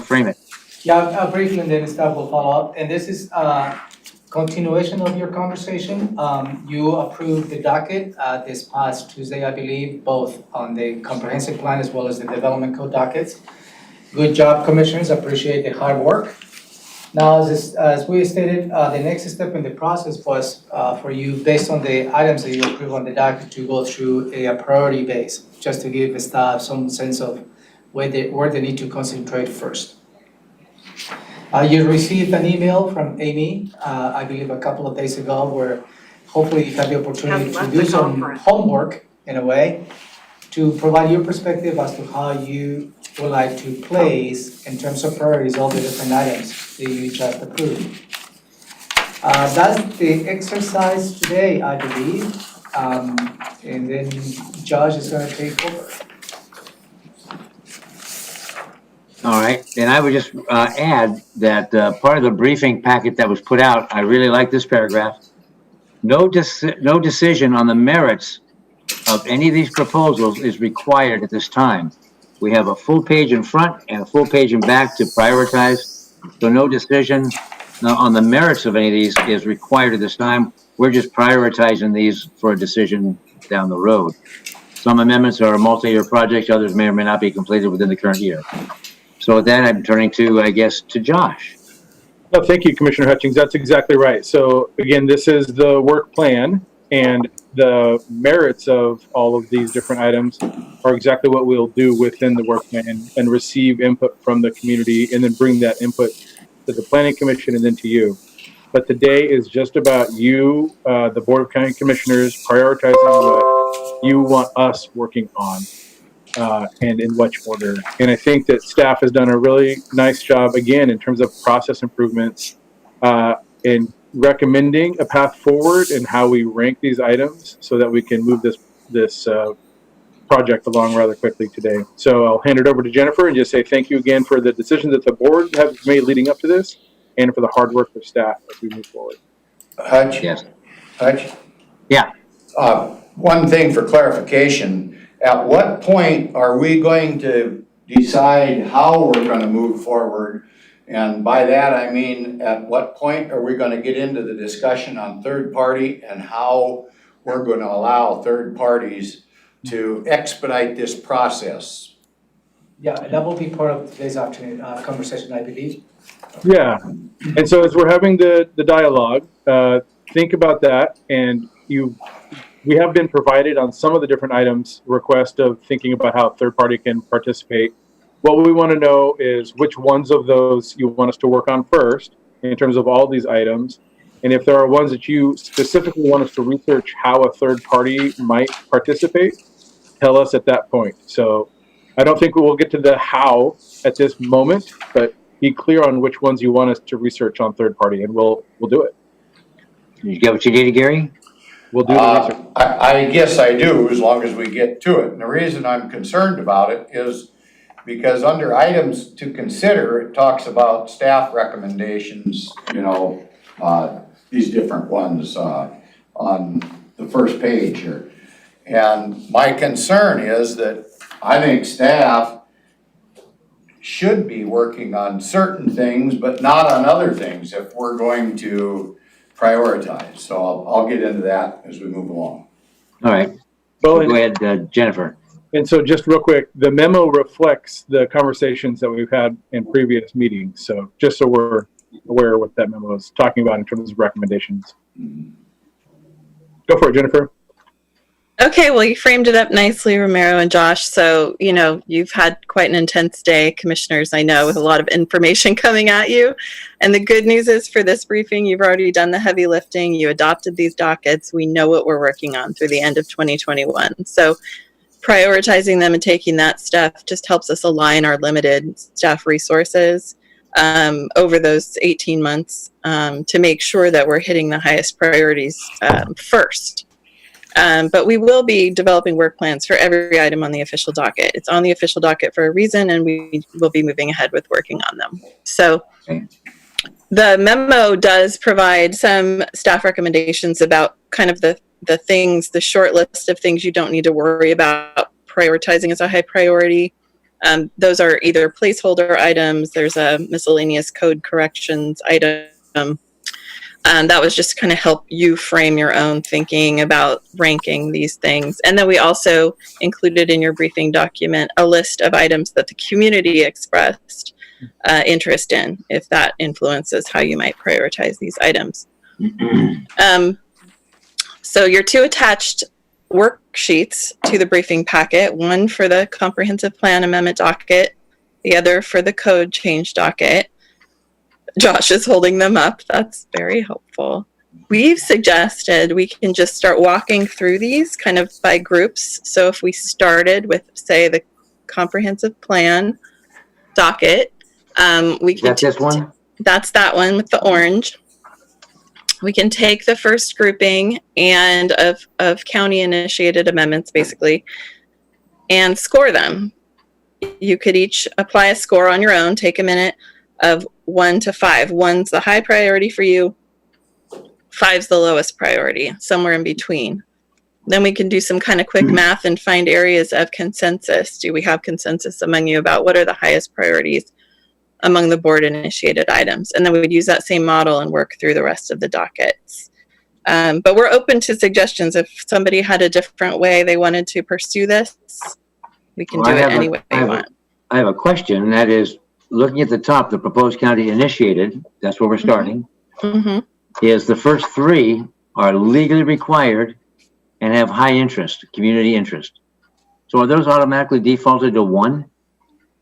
frame it. Yeah, briefly, and then staff will follow up. And this is continuation of your conversation. You approved the docket this past Tuesday, I believe, both on the comprehensive plan as well as the development code dockets. Good job, commissioners. Appreciate the hard work. Now, as we stated, the next step in the process was for you, based on the items that you approved on the docket, to go through a priority base, just to give the staff some sense of where they need to concentrate first. You received an email from Amy, I believe a couple of days ago, where hopefully you had the opportunity to do some homework, in a way, to provide your perspective as to how you would like to place, in terms of priorities, all the different items that you just approved. That's the exercise today, I believe, and then Josh is going to take over. All right, and I would just add that part of the briefing packet that was put out, I really like this paragraph. No decision on the merits of any of these proposals is required at this time. We have a full page in front and a full page in back to prioritize. So no decision on the merits of any of these is required at this time. We're just prioritizing these for a decision down the road. Some amendments are multi-year projects, others may or may not be completed within the current year. So with that, I'm turning to, I guess, to Josh. Oh, thank you, Commissioner Hutchings. That's exactly right. So again, this is the work plan, and the merits of all of these different items are exactly what we'll do within the work plan and receive input from the community and then bring that input to the Planning Commission and then to you. But today is just about you, the Board of County Commissioners, prioritizing what you want us working on. And in which order. And I think that staff has done a really nice job, again, in terms of process improvements in recommending a path forward and how we rank these items so that we can move this project along rather quickly today. So I'll hand it over to Jennifer and just say thank you again for the decisions that the board has made leading up to this and for the hard work of staff as we move forward. Hutch? Yes. Hutch? Yeah. One thing for clarification. At what point are we going to decide how we're going to move forward? And by that, I mean, at what point are we going to get into the discussion on third party and how we're going to allow third parties to expedite this process? Yeah, that will be part of today's afternoon conversation, I believe. Yeah. And so as we're having the dialogue, think about that. And we have been provided on some of the different items request of thinking about how third party can participate. What we want to know is which ones of those you want us to work on first in terms of all these items. And if there are ones that you specifically want us to research how a third party might participate, tell us at that point. So I don't think we will get to the how at this moment, but be clear on which ones you want us to research on third party, and we'll do it. You get what you needed, Gary? We'll do the research. I guess I do, as long as we get to it. And the reason I'm concerned about it is because under items to consider, it talks about staff recommendations, these different ones on the first page here. And my concern is that I think staff should be working on certain things, but not on other things if we're going to prioritize. So I'll get into that as we move along. All right. Well, Go ahead, Jennifer. And so just real quick, the memo reflects the conversations that we've had in previous meetings. So just so we're aware of what that memo is talking about in terms of recommendations. Go for it, Jennifer. Okay, well, you framed it up nicely, Romero and Josh. So, you've had quite an intense day, commissioners, I know, with a lot of information coming at you. And the good news is for this briefing, you've already done the heavy lifting. You adopted these dockets. We know what we're working on through the end of 2021. So prioritizing them and taking that stuff just helps us align our limited staff resources over those 18 months to make sure that we're hitting the highest priorities first. But we will be developing work plans for every item on the official docket. It's on the official docket for a reason, and we will be moving ahead with working on them. So the memo does provide some staff recommendations about kind of the things, the short list of things you don't need to worry about prioritizing as a high priority. Those are either placeholder items, there's a miscellaneous code corrections item. That was just kind of help you frame your own thinking about ranking these things. And then we also included in your briefing document a list of items that the community expressed interest in, if that influences how you might prioritize these items. So your 2 attached worksheets to the briefing packet, one for the comprehensive plan amendment docket, the other for the code change docket. Josh is holding them up. That's very helpful. We've suggested we can just start walking through these kind of by groups. So if we started with, say, the comprehensive plan docket, we can. That's this one? That's that one with the orange. We can take the first grouping and of county initiated amendments, basically, and score them. You could each apply a score on your own, take a minute, of 1 to 5. 1's the high priority for you, 5's the lowest priority, somewhere in between. Then we can do some kind of quick math and find areas of consensus. Do we have consensus among you about what are the highest priorities among the board initiated items? And then we would use that same model and work through the rest of the dockets. But we're open to suggestions. If somebody had a different way they wanted to pursue this, we can do it any way they want. I have a question, and that is, looking at the top, the proposed county initiated, that's where we're starting, is the first 3 are legally required and have high interest, community interest. So are those automatically defaulted to 1?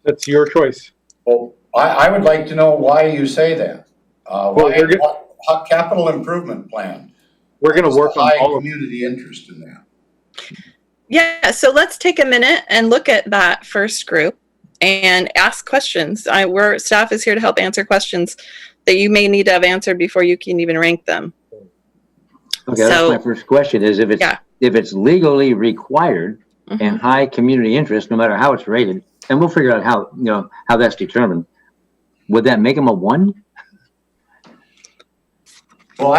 That's your choice. Well, I would like to know why you say that. What capital improvement plan? We're going to work on high all of community interest in that. Yeah, so let's take a minute and look at that first group and ask questions. Staff is here to help answer questions that you may need to have answered before you can even rank them. Okay, that's my first question is if it's legally required and high community interest, no matter how it's rated, and we'll figure out how that's determined. Would that make them a 1? Well,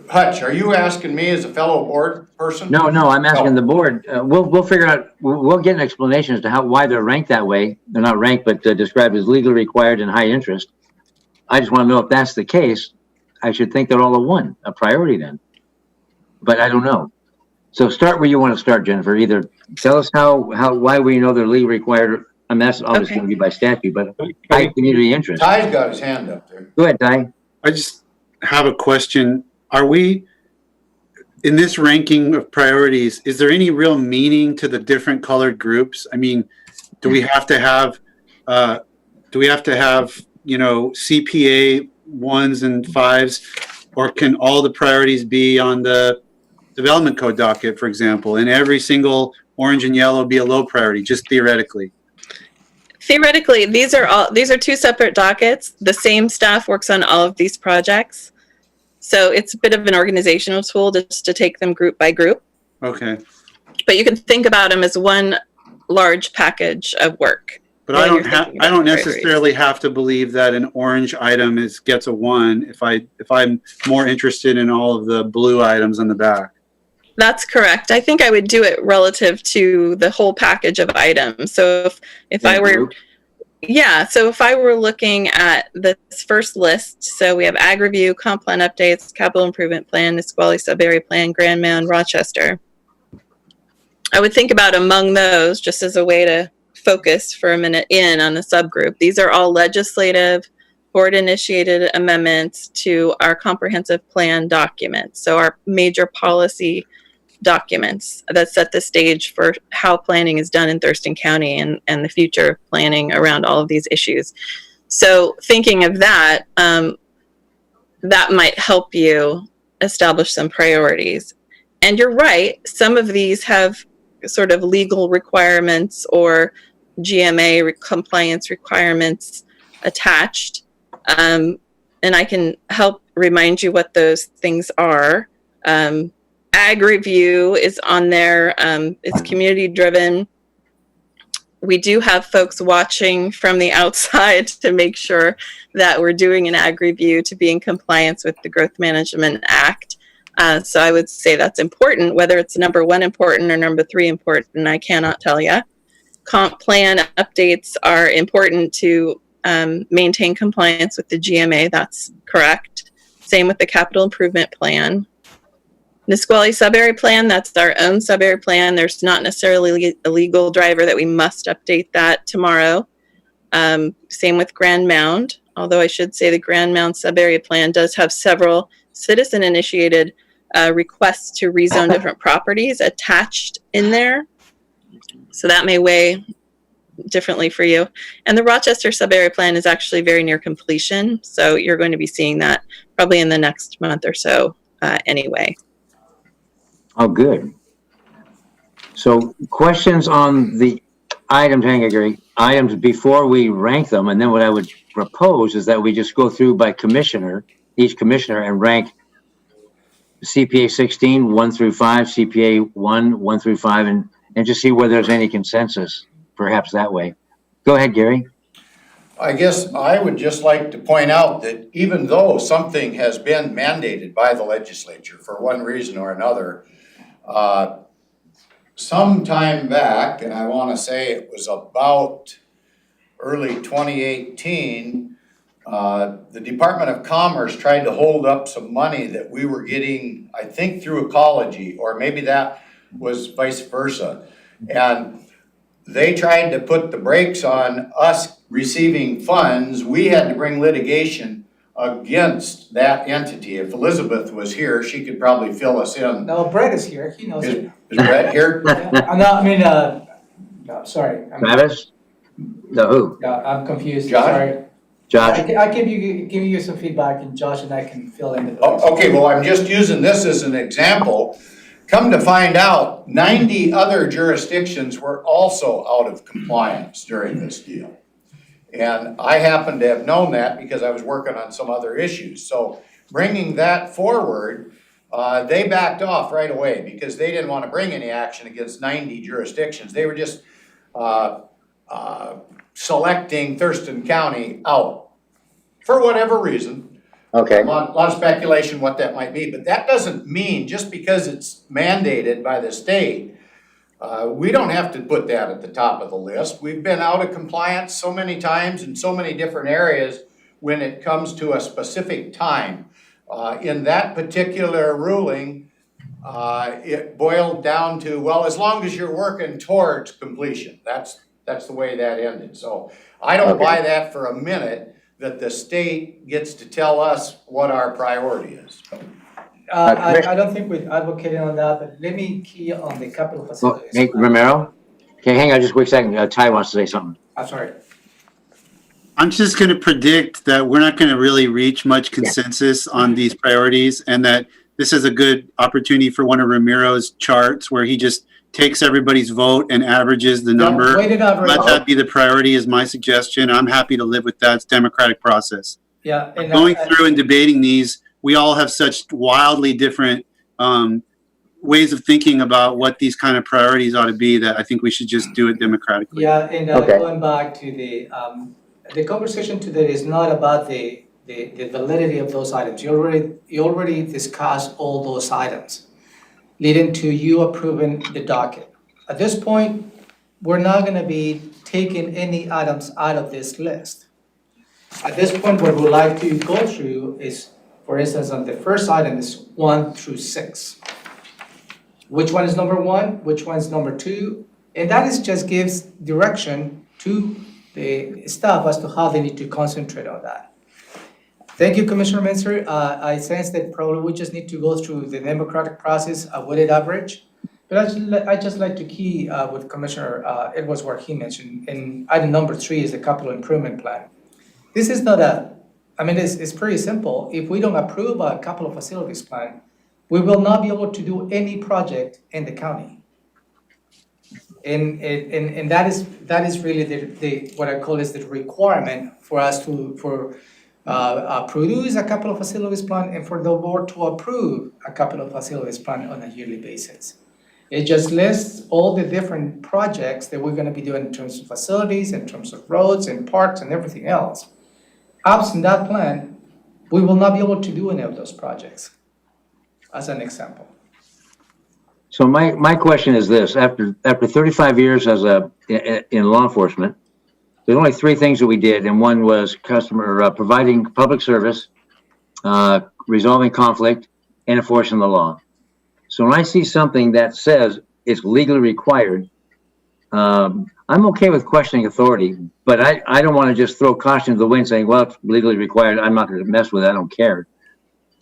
Hutch, are you asking me as a fellow board person? No, I'm asking the board. We'll figure out, we'll get an explanation as to why they're ranked that way. They're not ranked, but described as legally required and high interest. I just want to know if that's the case. I should think they're all a 1, a priority then. But I don't know. So start where you want to start, Jennifer. Either tell us why we know they're legally required. I mean, that's obviously going to be by statute, but high community interest. Ty's got his hand up there. Go ahead, Ty. I just have a question. Are we, in this ranking of priorities, is there any real meaning to the different colored groups? I mean, do we have to have, CPA 1s and 5s, or can all the priorities be on the development code docket, for example, and every single orange and yellow be a low priority, just theoretically? Theoretically, these are 2 separate dockets. The same staff works on all of these projects. So it's a bit of an organizational tool just to take them group by group. Okay. But you can think about them as one large package of work. But I don't necessarily have to believe that an orange item gets a 1 if I'm more interested in all of the blue items on the back. That's correct. I think I would do it relative to the whole package of items. So if I were, if I were looking at this first list, so we have ag review, comp plan updates, capital improvement plan, Nisqually sub-area plan, Grand Mound, Rochester. I would think about among those just as a way to focus for a minute in on the subgroup. These are all legislative board initiated amendments to our comprehensive plan documents. So our major policy documents that set the stage for how planning is done in Thurston County and the future planning around all of these issues. So thinking of that, that might help you establish some priorities. And you're right, some of these have sort of legal requirements or GMA compliance requirements attached. And I can help remind you what those things are. Ag review is on there. It's community driven. We do have folks watching from the outside to make sure that we're doing an ag review to be in compliance with the Growth Management Act. So I would say that's important. Whether it's number 1 important or number 3 important, I cannot tell you. comp plan updates are important to maintain compliance with the GMA. That's correct. Same with the capital improvement plan. Nisqually sub-area plan, that's our own sub-area plan. There's not necessarily a legal driver that we must update that tomorrow. Same with Grand Mound, although I should say the Grand Mound sub-area plan does have several citizen-initiated requests to rezone different properties attached in there. So that may weigh differently for you. And the Rochester sub-area plan is actually very near completion. So you're going to be seeing that probably in the next month or so anyway. Oh, good. So questions on the items, I agree, items before we rank them, and then what I would propose is that we just go through by commissioner, each commissioner, and rank CPA 16, 1 through 5, CPA 1 through 5, and just see whether there's any consensus, perhaps that way. Go ahead, Gary. I guess I would just like to point out that even though something has been mandated by the legislature for one reason or another, some time back, and I want to say it was about early 2018, the Department of Commerce tried to hold up some money that we were getting, I think through ecology, or maybe that was vice versa. And they tried to put the brakes on us receiving funds. We had to bring litigation against that entity. If Elizabeth was here, she could probably fill us in. No, Brett is here, he knows it. Is Brett here? Yeah, no, sorry. Travis? No, who? Yeah, I'm confused, Josh? sorry. Josh? I give you some feedback, and Josh and I can fill in the. Oh, okay, well, I'm just using this as an example. Come to find out, 90 other jurisdictions were also out of compliance during this deal. And I happen to have known that because I was working on some other issues. So bringing that forward, they backed off right away because they didn't want to bring any action against 90 jurisdictions. They were just selecting Thurston County out for whatever reason. Okay. A lot of speculation what that might be, but that doesn't mean just because it's mandated by the state, we don't have to put that at the top of the list. We've been out of compliance so many times in so many different areas when it comes to a specific time. In that particular ruling, it boiled down to, well, as long as you're working towards completion, that's the way that ended. So I don't buy that for a minute, that the state gets to tell us what our priority is. I don't think we're advocating on that, but let me key on the capital facilities. Hey, Romero? Okay, hang on just a quick second. Ty wants to say something. I'm sorry. I'm just going to predict that we're not going to really reach much consensus on these priorities, and that this is a good opportunity for one of Ramiro's charts where he just takes everybody's vote and averages the number. Weighted average. Let that be the priority is my suggestion. I'm happy to live with that. It's democratic process. Yeah. And Going through and debating these, we all have such wildly different ways of thinking about what these kind of priorities ought to be that I think we should just do it democratically. Yeah, and Okay. going back to the conversation today is not about the validity of those items. You already discussed all those items, leading to you approving the docket. At this point, we're not gonna be taking any items out of this list. At this point, what we'd like to go through is, for instance, on the first item is 1 through 6. Which one is number 1, which one is number 2? And that is just gives direction to the staff as to how they need to concentrate on that. Thank you, Commissioner Mensah. I sense that probably we just need to go through the democratic process, a weighted average. But I just like to key with Commissioner Edwards what he mentioned. And item number 3 is the capital improvement plan. This is not it's pretty simple. If we don't approve a capital facilities plan, we will not be able to do any project in the county. And that is really the what I call is the requirement for us to produce a capital facilities plan and for the board to approve a capital facilities plan on a yearly basis. It just lists all the different projects that we're gonna be doing in terms of facilities, in terms of roads and parks and everything else. Absent that plan, we will not be able to do any of those projects, as an example. So my question is this: after 35 years in law enforcement, there's only three things that we did, and one was providing public service, resolving conflict, and enforcing the law. So when I see something that says it's legally required, I'm okay with questioning authority, but I don't want to just throw caution to the wind saying, well, it's legally required, I'm not going to mess with it, I don't care.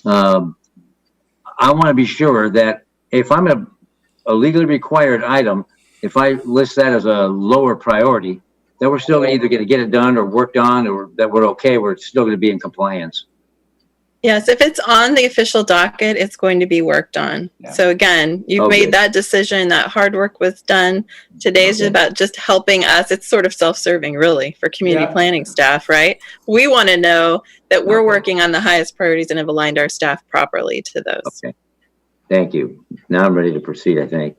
I want to be sure that if I'm a legally required item, if I list that as a lower priority, that we're still either going to get it done or worked on, or that we're okay, we're still going to be in compliance. Yes, if it's on the official docket, it's going to be worked on. Yeah. So again, you've Okay. made that decision, that hard work was done. Today's about just helping us. It's sort of self-serving, really, for community Yeah. planning staff, right? We want to know that we're working on the highest priorities and have aligned our staff properly to those. Okay. Thank you. Now I'm ready to proceed, I think.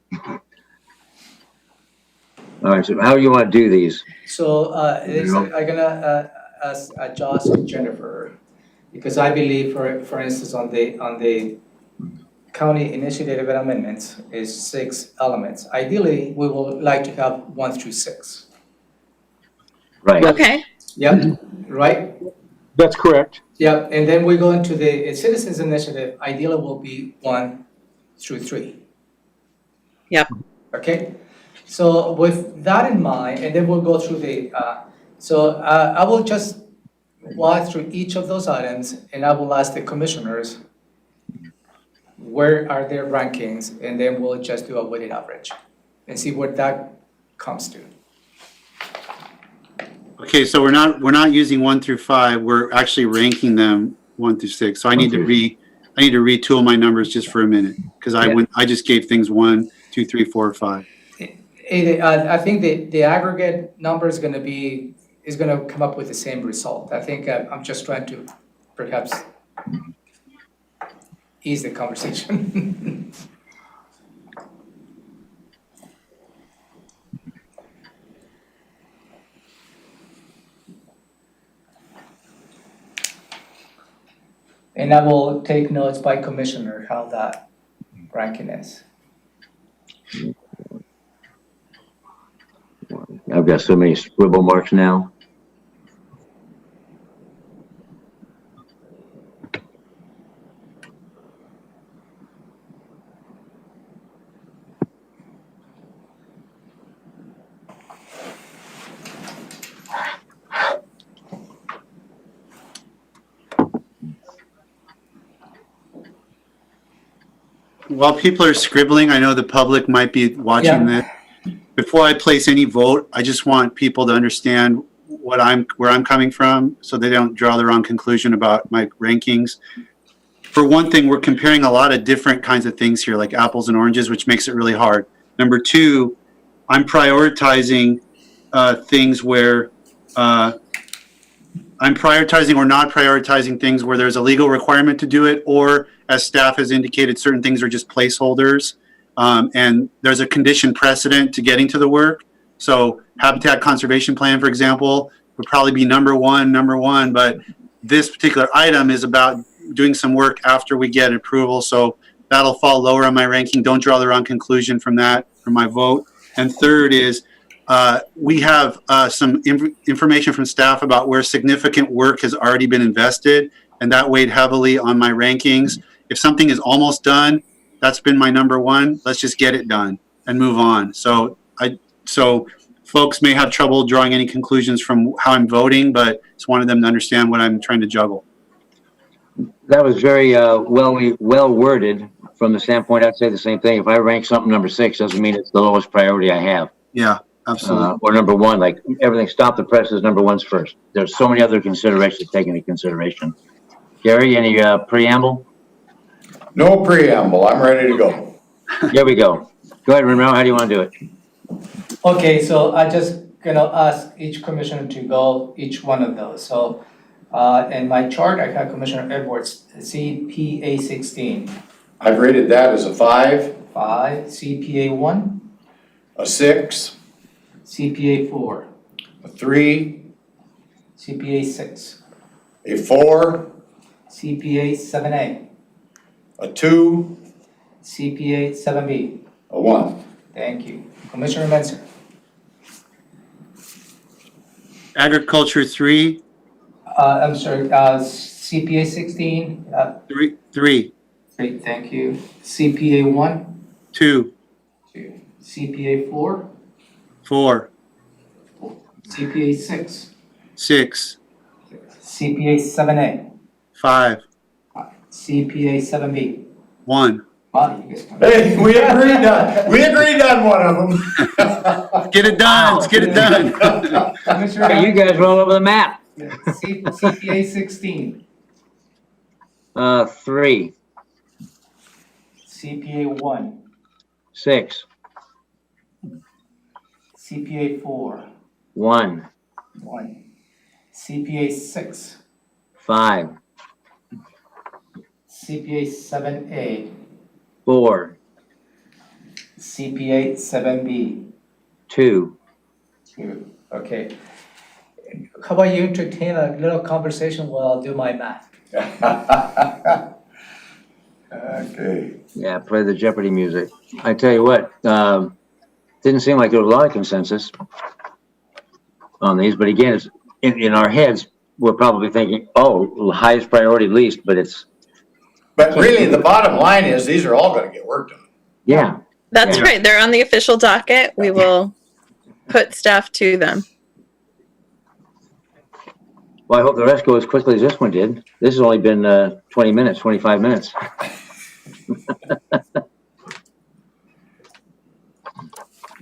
All right, so how do you want to do these? So, I'm gonna ask Josh and Jennifer, because I believe, for instance, on the county initiative amendments is 6 elements. Ideally, we would like to have 1 through 6. Right. Okay. Yep, right? That's correct. Yep, and then we go into the citizens initiative, ideally will be 1 through 3. Yep. Okay, so with that in mind, and then we'll go through the, I will just walk through each of those items, and I will ask the commissioners, where are their rankings, and then we'll just do a weighted average and see what that comes to. Okay, so we're not using 1 through 5. We're actually ranking them 1 through 6. So I need to retool my numbers just for a minute, because I just gave things 1, 2, 3, 4, 5. I think the aggregate number is gonna come up with the same result. I think I'm just trying to perhaps ease the conversation. And I will take notes by commissioner how that ranking is. I've got so many scribble marks now. While people are scribbling, I know the public might be watching this. Before I place any vote, I just want people to understand where I'm coming from, so they don't draw the wrong conclusion about my rankings. For one thing, we're comparing a lot of different kinds of things here, like apples and oranges, which makes it really hard. Number two, I'm prioritizing things where I'm prioritizing or not prioritizing things where there's a legal requirement to do it, or as staff has indicated, certain things are just placeholders. And there's a condition precedent to getting to the work. So habitat conservation plan, for example, would probably be number one, but this particular item is about doing some work after we get approval. So that'll fall lower on my ranking. Don't draw the wrong conclusion from that, from my vote. And third is, we have some information from staff about where significant work has already been invested, and that weighed heavily on my rankings. If something is almost done, that's been my number one. Let's just get it done and move on. So folks may have trouble drawing any conclusions from how I'm voting, but just wanted them to understand what I'm trying to juggle. That was very well worded from the standpoint. I'd say the same thing. If I rank something number 6, doesn't mean it's the lowest priority I have. Yeah, absolutely. Or number 1, like everything. Stop the presses. Number 1's first. There's so many other considerations to take into consideration. Gary, any preamble? No preamble, I'm ready to go. Here we go. Go ahead, Romero. How do you want to do it? Okay, so I just gonna ask each commissioner to go each one of those. So, in my chart, I have Commissioner Edwards, CPA 16, I've rated that as a 5, 5, CPA 1, a 6, CPA 4, a 3, CPA 6, a 4, CPA 7A, a 2, CPA 7B, A 1. Thank you. Commissioner Menzer. Agriculture, 3, I'm sorry, CPA 16, 3, great, thank you. CPA 1, 2, 2. CPA 4, 4, CPA 6, 6, CPA 7A, 5, CPA 7B. 1. Wow, you guys come- Hey, we agreed on one of them. Get it done. Let's get it done. Commissioner Hey, you guys are all over the map. CPA 16, 3, CPA 1, 6, CPA 4, 1, 1, CPA 6, 5, CPA 7A, 4, CPA 7B. 2. 2. Okay. How about you entertain a little conversation while I'll do my math? Okay. Yeah, play the Jeopardy music. I tell you what, didn't seem like there was a lot of consensus on these, but again, it's in our heads, we're probably thinking, oh, highest priority least, but it's, But really, the bottom line is, these are all gonna get worked on. yeah. That's Yeah. right. They're on the official docket. We will put staff to them. Well, I hope the rest go as quickly as this one did. This has only been 20 minutes, 25 minutes.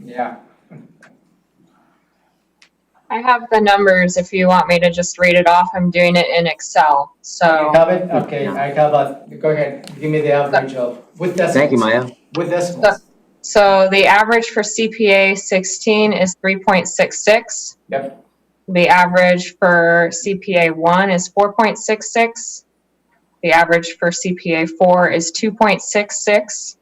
Yeah. I have the numbers if you want me to just read it off. I'm doing it in Excel. You So have it? Okay, I have go ahead, give me the average of, with decimals. Thank you, Maya. With decimals. so the average for CPA 16 is 3.66. Yep. The average for CPA 1 is 4.66. The average for CPA 4 is 2.66.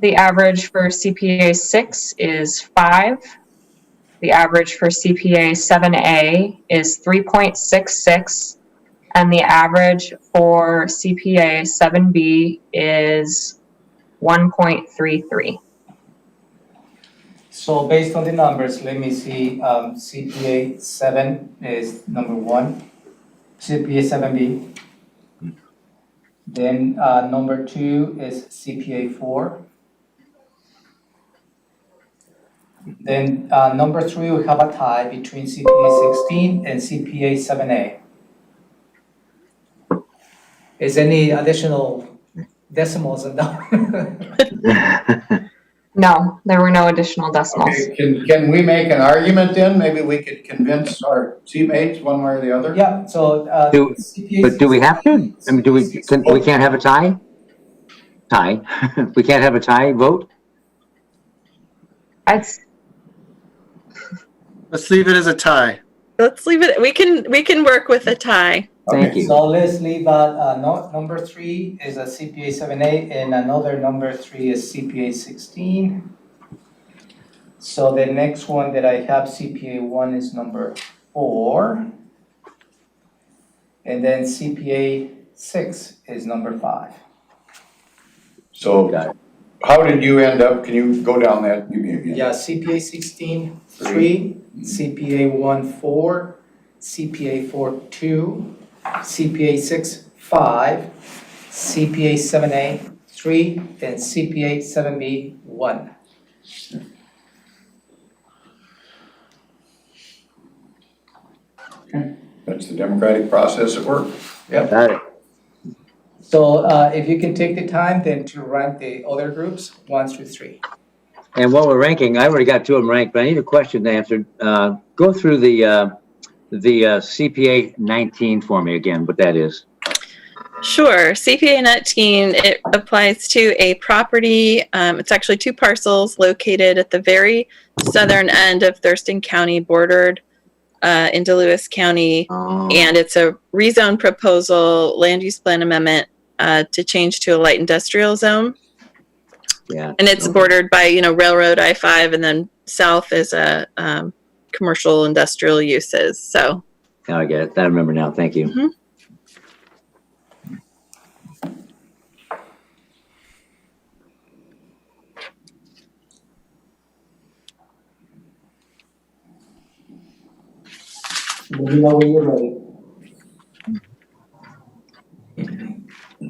The average for CPA 6 is 5. The average for CPA 7A is 3.66. And the average for CPA 7B is 1.33. So based on the numbers, let me see, CPA 7 is number 1, CPA 7B. Then number 2 is CPA 4. Then number 3, we have a tie between CPA 16 and CPA 7A. Is any additional decimals in that? No, there were no additional decimals. Okay, can we make an argument then? Maybe we could convince our seatmates one way or the other? Yeah, so. CPA But do we have to? I mean, we can't have a tie? Tie? We can't have a tie vote? Let's leave it as a tie. Let's leave it. We can work with a tie. Thank Okay, you. So let's leave out, number 3 is a CPA 7A and another number 3 is CPA 16. So the next one that I have, CPA 1 is number 4. And then CPA 6 is number 5. So Got it. how did you end up, can you go down that, give me again? Yeah, CPA 16, 3, CPA 1, 4, CPA 4, 2, CPA 6, 5, CPA 7A, 3, and CPA 7B, 1. That's the democratic process at work. Got it. So if you can take the time then to rank the other groups, 1 through 3. And while we're ranking, I already got 2 of them ranked, but I need a question answered. Go through the CPA 19 for me again, what that is. Sure. CPA 19, it applies to a property. It's actually 2 parcels located at the very southern end of Thurston County, bordered into Lewis County. And it's a rezone proposal, land use plan amendment to change to a light industrial zone. Yeah. And it's bordered by, Railroad I-5, and then south is a commercial industrial uses. So Now I get it. I remember now. Thank you. Mhm. Let me know when you're ready.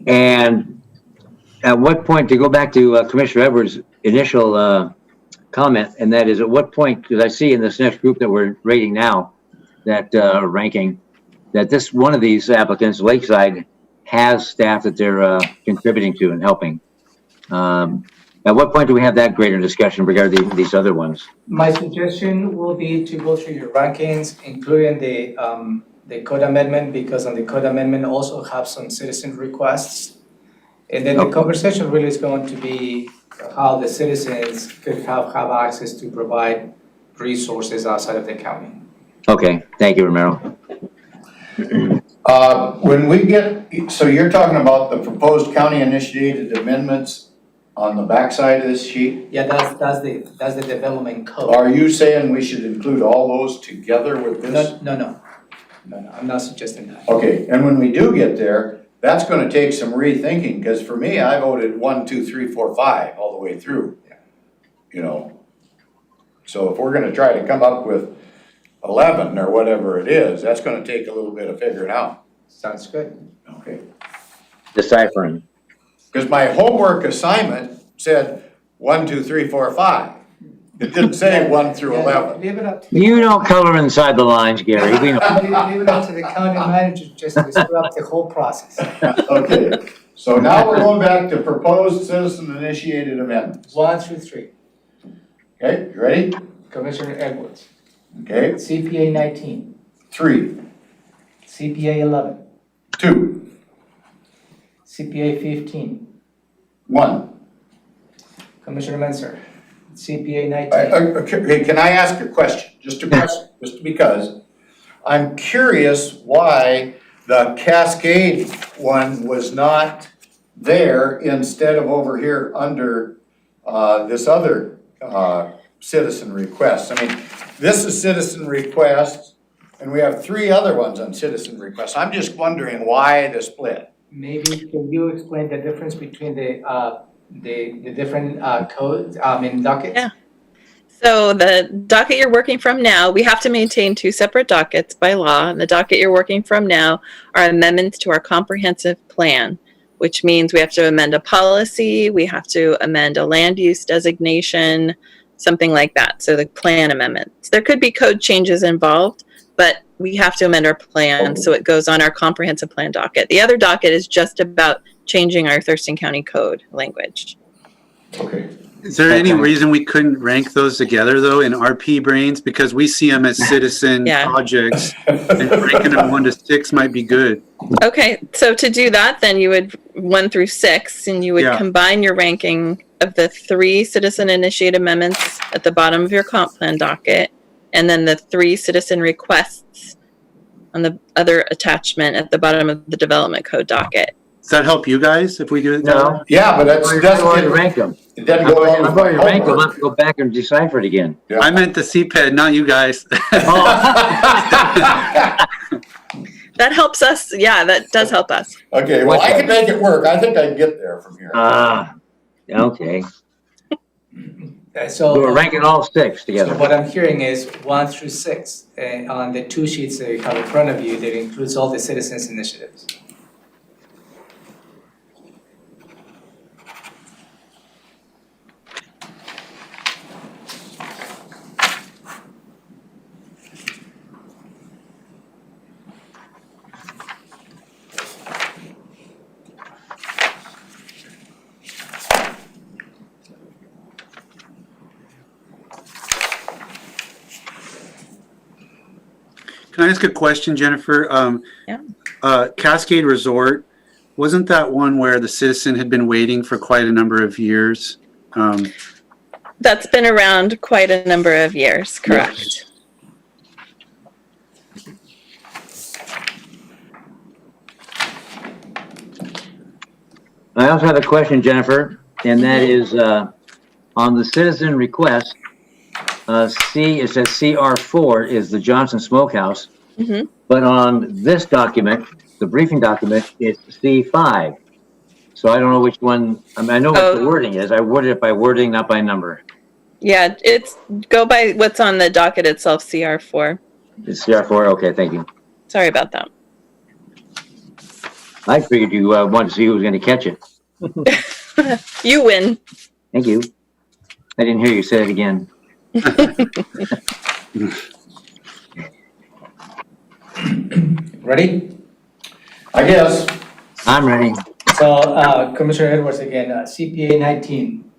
And at what point, to go back to Commissioner Edwards' initial comment, and that is at what point, because I see in this next group that we're rating now, that ranking, that this one of these applicants, Lakeside, has staff that they're contributing to and helping. At what point do we have that greater discussion regarding these other ones? My suggestion will be to go through your rankings, including the code amendment, because on the code amendment also have some citizen requests. And then the conversation really is going to be how the citizens could have access to provide resources outside of the county. Okay, thank you, Romero. When we get, so you're talking about the proposed county initiated amendments on the backside of this sheet? Yeah, that's the development code. Are you saying we should include all those together with this? No, I'm not suggesting that. Okay, and when we do get there, that's gonna take some rethinking, because for me, I voted 1, 2, 3, 4, 5 all the way through. You know, so if we're gonna try to come up with 11 or whatever it is, that's gonna take a little bit of figuring out. Sounds good. Okay. Deciphering. Because my homework assignment said 1, 2, 3, 4, 5. It didn't say 1 through 11. Leave it up. You don't color inside the lines, Gary. We know. Leave it up to the county manager just to screw up the whole process. Okay, so now we're going back to proposed citizen initiated amendments. 1 through 3. Okay, you ready? Commissioner Edwards. Okay, CPA 19. 3, CPA 11. 2, CPA 15. 1. Commissioner Menser. CPA 19. Okay, can I ask a question? Just a question, just because I'm curious why the Cascade one was not there instead of over here under this other citizen request. I mean, this is citizen request, and we have 3 other ones on citizen request. I'm just wondering why the split. Maybe can you explain the difference between the different codes, in dockets? Yeah. So the docket you're working from now, we have to maintain 2 separate dockets by law. And the docket you're working from now are amendments to our comprehensive plan, which means we have to amend a policy, we have to amend a land use designation, something like that. So the plan amendments. There could be code changes involved, but we have to amend our plan, so it goes on our comprehensive plan docket. The other docket is just about changing our Thurston County code language. Okay. Is there any reason we couldn't rank those together though in RP brains? Because we see them as citizen Yeah. projects, and ranking them 1 to 6 might be good. Okay, so to do that, then you would 1 through 6, and you would Yeah. combine your ranking of the 3 citizen-initiated amendments at the bottom of your comp plan docket, and then the 3 citizen requests on the other attachment at the bottom of the development code docket. Does that help you guys if we do it? that way? No. Yeah, but that's, I've already ranked them. it doesn't I've go along with my already ranked them. I'll homework. have to go back and decipher it again. I meant the CPED, not you guys. That helps us. Yeah, that does help us. Okay, well, I can make it work. I think I can get there from here. Okay. So. We were ranking all 6 So together. what I'm hearing is 1 through 6, on the 2 sheets that you have in front of you, that includes all the citizens initiatives. Can I ask a question, Jennifer? Cascade Resort, wasn't that one where the citizen had been waiting for quite a number of years? That's been around quite a number of years, correct? I also have a question, Jennifer, and that is on the citizen request, it says CR4 is the Johnson Smokehouse, Mhm. but on this document, the briefing document, it's C5. So I don't know which one, I mean, I know what the wording is. I worded it by wording, not by number. Yeah, it's go by what's on the docket itself, CR4. It's CR4, okay, thank you. Sorry about that. I figured you wanted to see who was going to catch it. You win. Thank you. I didn't hear you say it again. Ready? I guess. I'm ready. So, Commissioner Edwards again, CPA 19.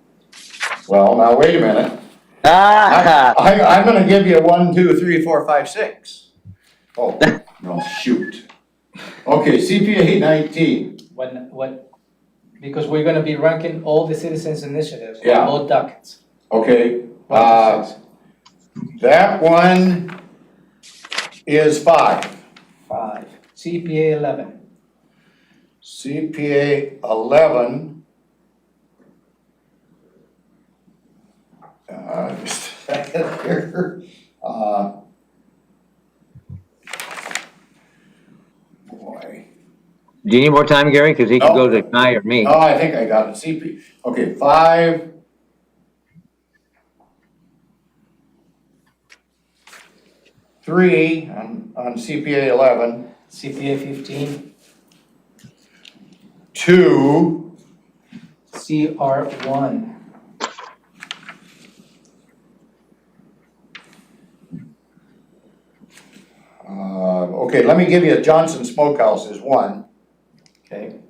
Well, now wait a minute. Ah! I'm gonna give you 1, 2, 3, 4, 5, 6. Oh, no, shoot. Okay, CPA 19. What, because we're gonna be ranking all the citizens initiatives, on Yeah. both dockets. Okay, 1 to 6. that one is 5. 5. CPA 11. CPA 11. Just a second here. Boy. Do you need more time, Gary? Because he can go to Kai or me. Oh, I think I got it. CP, okay, 5. Three on CPA 11. CPA 15. 2. CR1. Okay, let me give you a Johnson Smokehouse is 1. Okay.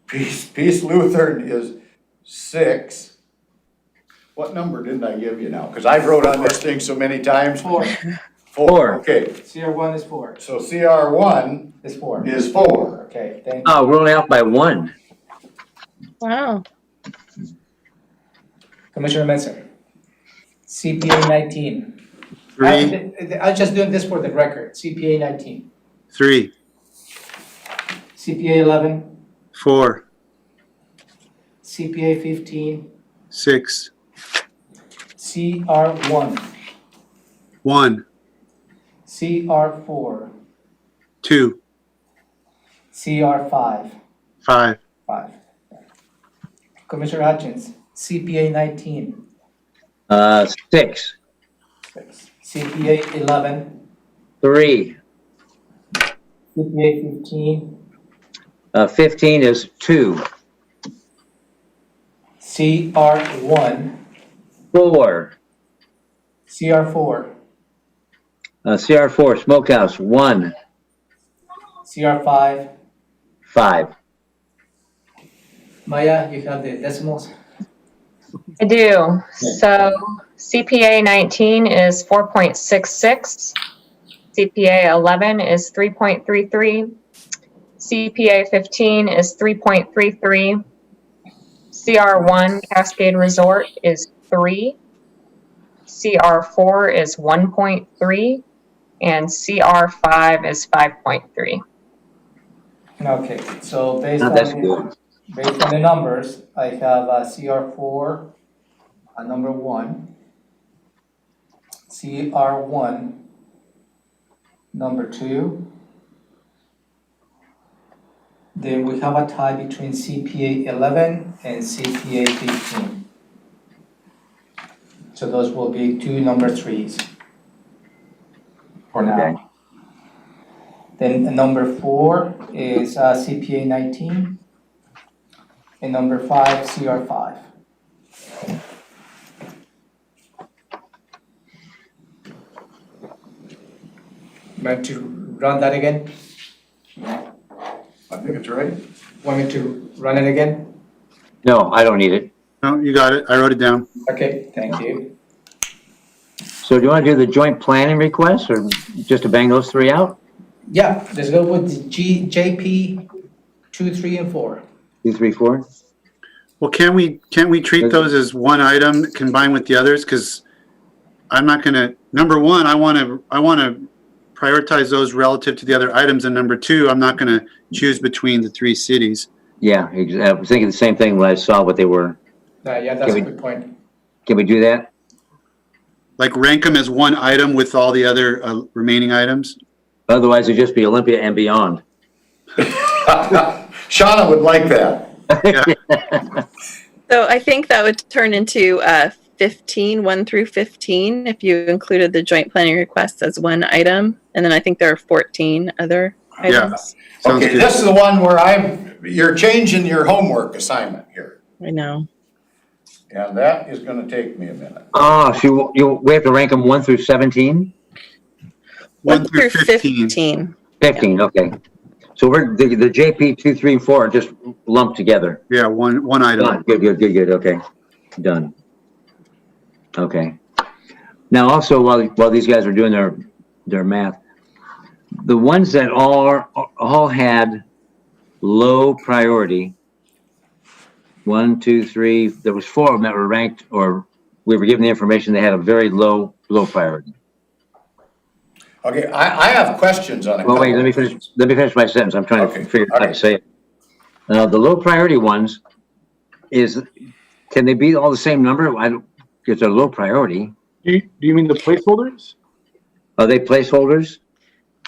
Peace Lutheran is 6. What number didn't I give you now? Because I've wrote on this thing so many times. 4. 4. Okay, CR1 is 4. so CR1 Is 4. is 4. Okay, thank you. Oh, we're only out by 1. Wow. Commissioner Mensah. CPA 19. 3, I'm just doing this for the record. CPA 19. 3, CPA 11. 4, CPA 15. 6, CR1. 1, CR4. 2, CR5. 5, 5. Commissioner Hutchins. CPA 19. 6. 6. CPA 11. 3. CPA 15. 15 is 2. CR1. 4. CR4. CR4, Smokehouse, 1. CR5. 5. Maya, you have the decimals? I do. So CPA 19 is 4.66. CPA 11 is 3.33. CPA 15 is 3.33. CR1 Cascade Resort is 3. CR4 is 1.3. And CR5 is 5.3. Okay, so based Oh, on that's good. based on the numbers, I have CR4 number 1, CR1 number 2. Then we have a tie between CPA 11 and CPA 15. So those will be 2 number 3s for now. Okay. Then number 4 is CPA 19, and number 5, CR5. Want to run that again? I think it's right. Want me to run it again? No, I don't need it. No, you got it. I wrote it down. Okay, thank you. So do you want to do the joint planning request or just to bang those 3 out? Yeah, let's go with the JP 2, 3, and 4. 2, 3, 4? Well, can't we treat those as one item combined with the others? Because I'm not gonna, number one, I wanna prioritize those relative to the other items, and number 2, I'm not gonna choose between the 3 cities. Yeah, I was thinking the same thing when I saw what they were. Yeah, that's a good point. Can we do that? Like rank them as one item with all the other remaining items? Otherwise, it'd just be Olympia and beyond. Shauna would like that. Yeah. So I think that would turn into 15, 1 through 15, if you included the joint planning requests as one item. And then I think there are 14 other Yeah. items. Sounds Okay, good. this is the one where you're changing your homework assignment here. I know. And that is gonna take me a minute. Oh, so we have to rank them 1 through 17? 1 through 15. 15, okay. So we're, the JP 2, 3, and 4 are just lumped together. Yeah, one item. Done. Good, okay. Done. Okay. Now also, while these guys are doing their math, the ones that all had low priority, 1, 2, 3, there was 4 of them that were ranked, or we were given the information they had a very low priority. Okay, I have questions on a couple. Well, wait, let me finish my sentence. I'm trying to Okay, figure out how to say it. The low priority ones can they be all the same number? I don't, because they're low priority. Do you mean the placeholders? Are they placeholders?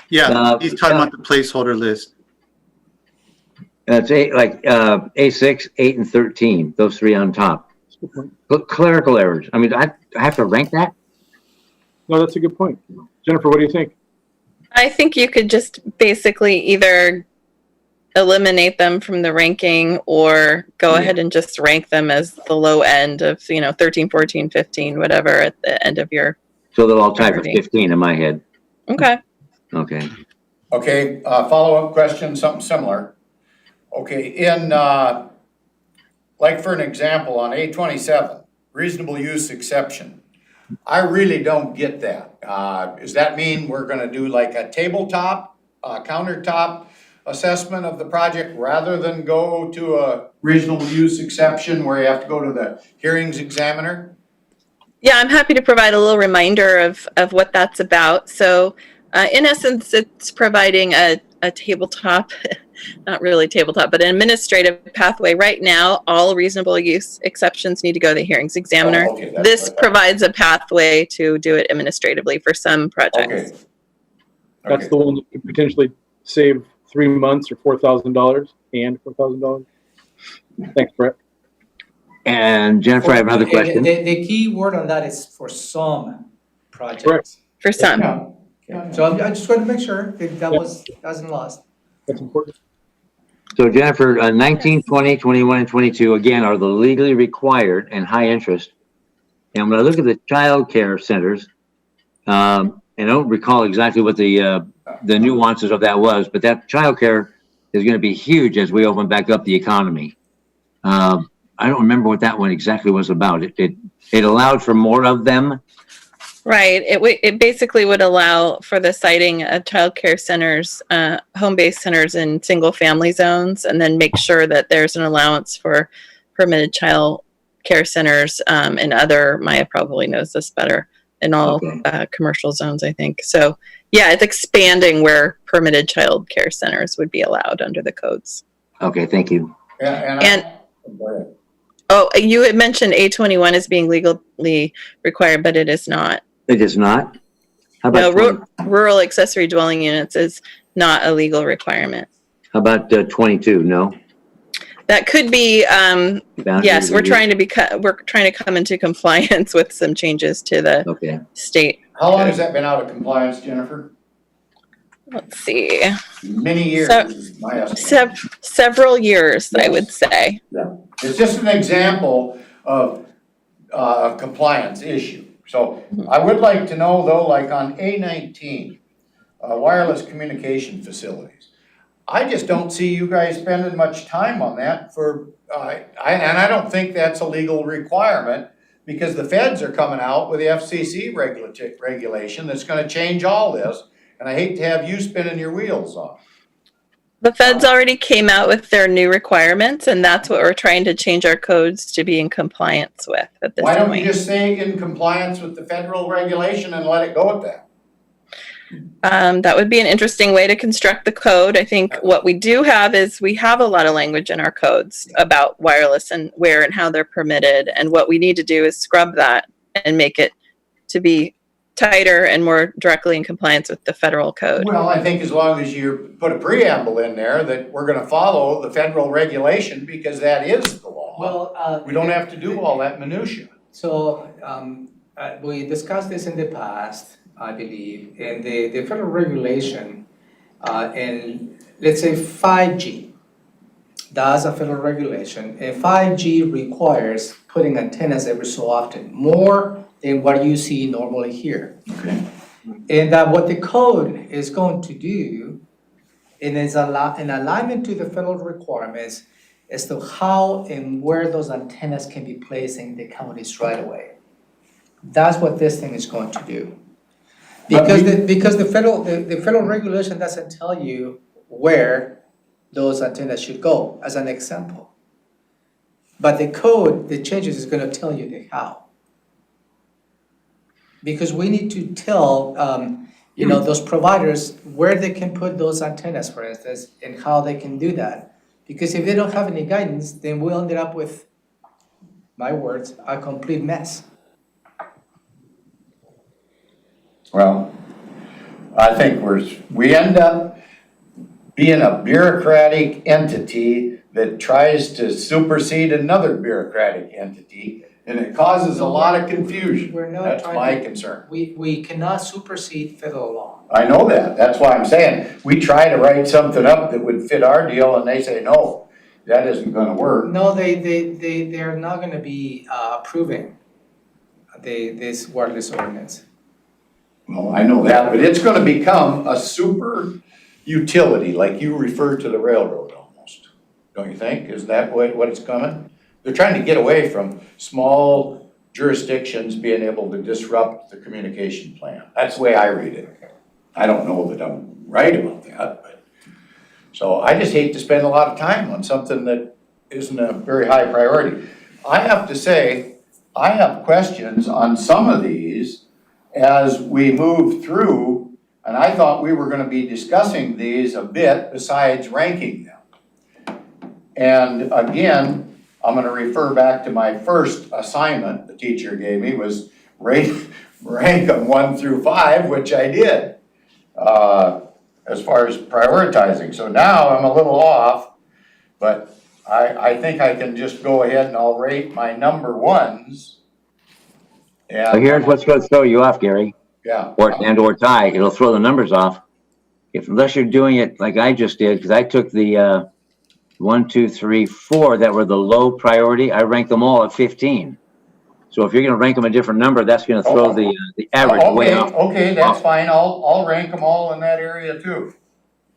Yeah, he's talking about the placeholder list. It's A6, 8, and 13, those 3 on top. But clerical errors. I mean, I have to rank that? No, that's a good point. Jennifer, what do you think? I think you could just basically either eliminate them from the ranking or go ahead and just rank them as the low end of, 13, 14, 15, whatever at the end of your. So they'll all tie for priority. 15 in my head. Okay. Okay. Okay, follow-up question, something similar. Okay, like for an example, on A27, reasonable use exception, I really don't get that. Does that mean we're gonna do like a tabletop, countertop assessment of the project rather than go to a reasonable use exception where you have to go to the hearings examiner? Yeah, I'm happy to provide a little reminder of what that's about. So in essence, it's providing a tabletop, not really tabletop, but an administrative pathway. Right now, all reasonable use exceptions need to go to the hearings examiner. Oh, okay, that's This what provides a pathway to do it administratively for some projects. Okay. That's Okay. the one that could potentially save 3 months or $4,000 and $4,000. Thanks, Brett. And Jennifer, I have another question. The key word on that is for some projects. Correct. For some. Yeah. So I just wanted to make sure that wasn't lost. That's important. So Jennifer, 19, 20, 21, and 22, again, are the legally required and high interest. And when I look at the childcare centers, and I don't recall exactly what the nuances of that was, but that childcare is going to be huge as we open back up the economy. I don't remember what that one exactly was about. It allowed for more of them. Right. It basically would allow for the siting of childcare centers, home-based centers in single-family zones, and then make sure that there's an allowance for permitted child care centers and other, Maya probably knows this better, in all commercial zones, I think. So, yeah, it's expanding where permitted child care centers would be allowed under the codes. Okay, thank you. And Go ahead. oh, you had mentioned A21 as being legally required, but it is not. It is not? How No, about, rural accessory dwelling units is not a legal requirement. how about 22? No? That could be, yes, we're Boundaries trying to come into compliance with some changes to the Okay. state. How long has that been out of compliance, Jennifer? Let's see, Many years, So- is my estimate. several years, I would say. It's just an example of a compliance issue. So I would like to know though, like on A19, wireless communication facilities. I just don't see you guys spending much time on that and I don't think that's a legal requirement because the feds are coming out with the FCC regulation that's gonna change all this. And I hate to have you spinning your wheels on. The feds already came out with their new requirements, and that's what we're trying to change our codes to be in compliance with at this Why don't you point. just say in compliance with the federal regulation and let it go at that? That would be an interesting way to construct the code. I think what we do have is we have a lot of language in our codes about wireless and where and how they're permitted. And what we need to do is scrub that and make it to be tighter and more directly in compliance with the federal code. Well, I think as long as you put a preamble in there that we're gonna follow the federal regulation because that is the law. Well, We don't have to do all that minutia. So, we discussed this in the past, I believe, and the federal regulation, and let's say 5G. That's a federal regulation, and 5G requires putting antennas every so often, more than what you see normally here. Okay. And what the code is going to do, and is in alignment to the federal requirements, as to how and where those antennas can be placed in the counties right away. That's what this thing is going to do. Because the federal regulation doesn't tell you where those antennas should go, as an example. But the code, the changes is gonna tell you the how. Because we need to tell, those providers where they can put those antennas, for instance, and how they can do that. Because if they don't have any guidance, then we'll end up with, my words, a complete mess. Well, I think we end up being a bureaucratic entity that tries to supersede another bureaucratic entity, and it causes a lot of confusion. We're not That's trying my to- concern. We cannot supersede federal law. I know that, that's why I'm saying, we try to write something up that would fit our deal, and they say, no, that isn't gonna work. No, they're not gonna be approving this wireless ordinance. Well, I know that, but it's gonna become a super utility, like you referred to the railroad almost. Don't you think? Is that what it's coming? They're trying to get away from small jurisdictions being able to disrupt the communication plan. That's the way I read it. I don't know that I'm right about that, but. So I just hate to spend a lot of time on something that isn't a very high priority. I have to say, I have questions on some of these as we move through, and I thought we were gonna be discussing these a bit besides ranking them. And again, I'm gonna refer back to my first assignment the teacher gave me was rank them 1 through 5, which I did. As far as prioritizing. So now I'm a little off, but I think I can just go ahead and I'll rate my number ones. So And, here's what's going to throw you off, Gary, yeah. or Ty. It'll throw the numbers off. Unless you're doing it like I just did, because I took the 1, 2, 3, 4 that were the low priority. I ranked them all at 15. So if you're going to rank them a different number, that's going to throw the average way off. Okay, that's fine. I'll rank them all in that area too.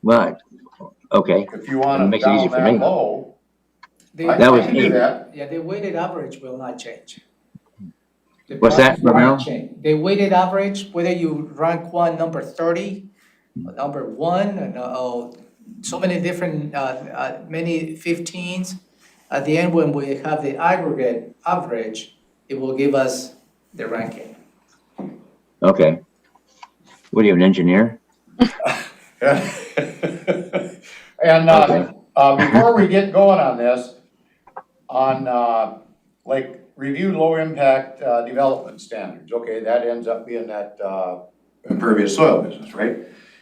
Well, okay. If you want them Makes it easy down for me. that low. I That was can do eight. that. Yeah, the weighted average will not change. The What's that, price will not Romero? change. The weighted average, whether you rank one number 30, or number 1, and so many different, many 15s, at the end, when we have the aggregate average, it will give us the ranking. Okay. What are you, an engineer? And, Okay. before we get going on this, on, like, review low impact, development standards, okay, that ends up being that, impervious soil business, right?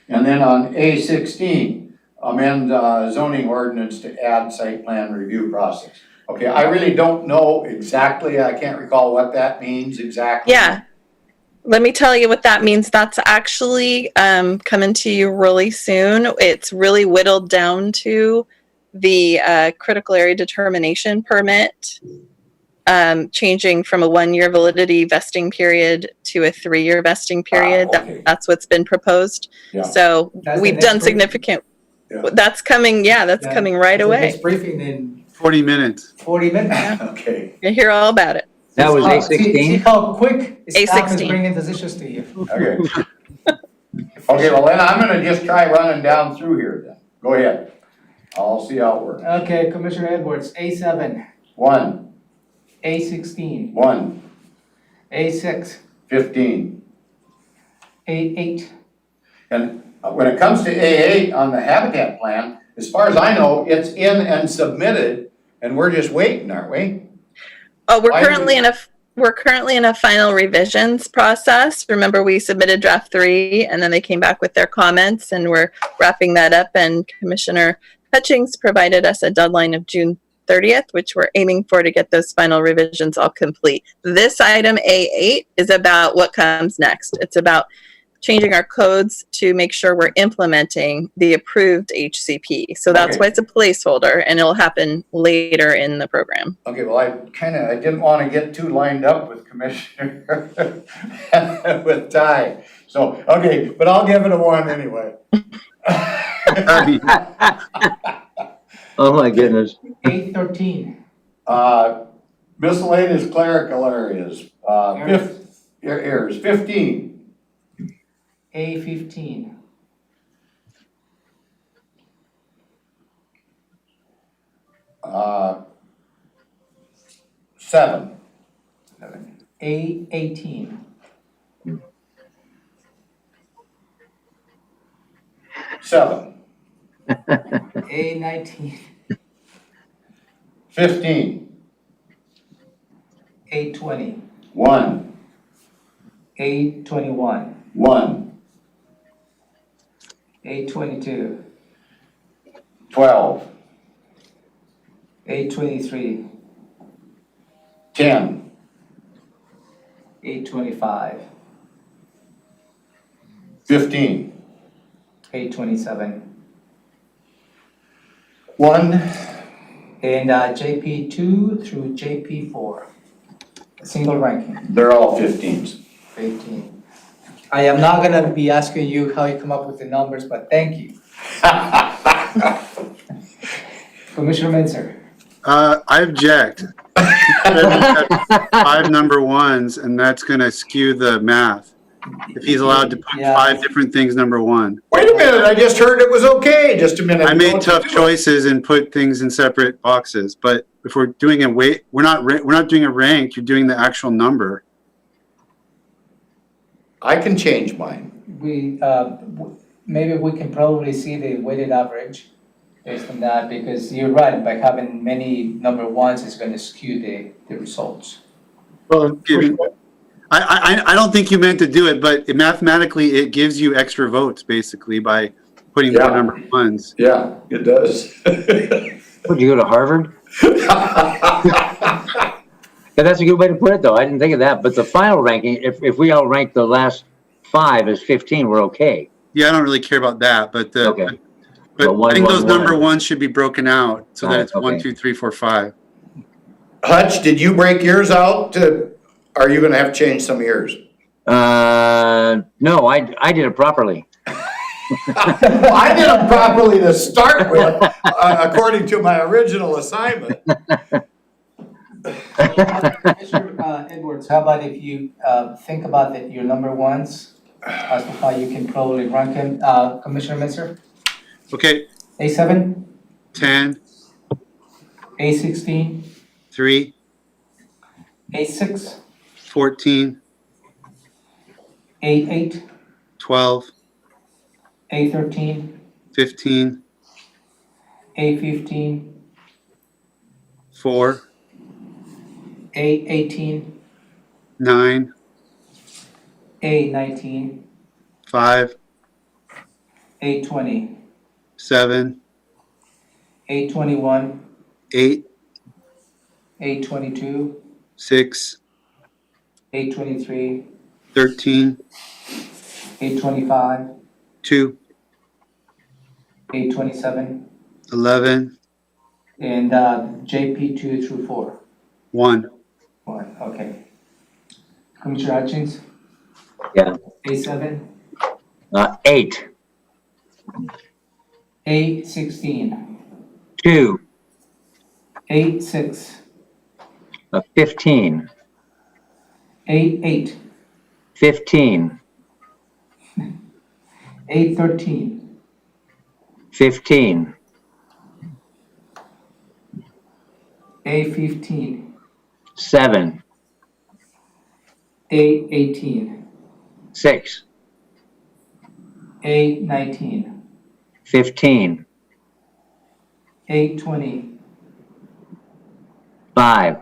And then on A16, amend, zoning ordinance to add site plan review process. Okay, I really don't know exactly, I can't recall what that means exactly. Yeah. Let me tell you what that means. That's actually coming to you really soon. It's really whittled down to the critical area determination permit, changing from a 1-year validity vesting period to a 3-year vesting period. Okay. That's what's been proposed. Yeah. So That's the we've next done briefing. significant. Yeah. That's coming. Yeah, that's Yeah. coming right So this away. briefing in 40 minutes. 40 minutes. Okay, You hear all about it. That was See A16? how quick staff is A16. bringing decisions to you. okay. Okay, well then I'm gonna just try running down through here then. Go ahead. I'll see how it works. Okay, Commissioner Edwards, A7, 1, A16, 1, A6, 15. A8. And when it comes to A8 on the habitat plan, as far as I know, it's in and submitted, and we're just waiting, aren't we? Oh, we're Why currently in a final revisions process. Remember, we submitted draft 3, and then they came back with their comments, and we're wrapping that up. And Commissioner Hutchings provided us a deadline of June 30th, which we're aiming for to get those final revisions all complete. This item A8 is about what comes next. It's about changing our codes to make sure we're implementing the approved HCP. So that's Okay. why it's a placeholder, and it'll happen later in the program. Okay, well, I didn't want to get too lined up with Commissioner, with Ty. So, okay, but I'll give it a 1 anyway. Oh, my goodness. A13. Miscellaneous clerical areas, errors, 15. A15. Uh, 7. A18. 7. A19. 15. A20. 1. A21. 1. A22. 12. A23. 10. A25. 15. A27. 1. And JP2 through JP4. Single ranking. They're all 15s. 18. I am not gonna be asking you how you come up with the numbers, but thank you. Commissioner Mensah. I object. 5 number 1s, and that's going to skew the math. If he's allowed to put Yeah. 5 different things number 1. Wait a minute, I just heard it was okay, just a minute. I ago made to tough do it. choices and put things in separate boxes, but if we're doing a weight, we're not doing a rank, you're doing the actual number. I can change mine. We, maybe we can probably see the weighted average based on that, because you're right, by having many number 1s is gonna skew the results. Well, I don't think you meant to do it, but mathematically it gives you extra votes basically by putting more Yeah. number 1s. Yeah, it does. Would you go to Harvard? Yeah, that's a good way to put it, though. I didn't think of that. But the final ranking, if we all rank the last 5 as 15, we're okay. Yeah, I don't really care about that, but Okay. but But one, I think one, those one. number 1s should be broken out so that it's Okay. 1, 2, 3, 4, 5. Hutch, did you break yours out to, are you gonna have to change some of yours? No, I did it properly. Well, I did them properly to start with, according to my original assignment. Commissioner Edwards, how about if you think about your number 1s, as to how you can probably rank them. Commissioner Mensah? Okay, A7, 10, A16, 3, A6, 14, A8, 12, A13, 15, A15, 4, A18, 9, A19, 5, A20, 7, A21, 8, A22, 6, A23, 13, A25, 2, A27, 11, and JP2 through 4. 1. 1, okay. Commissioner Hutchins? Yeah. A7, 8, A16, 2, A6, 15, A8, 15, A13, 15, A15, 7, A18, 6, A19, 15, A20, 5,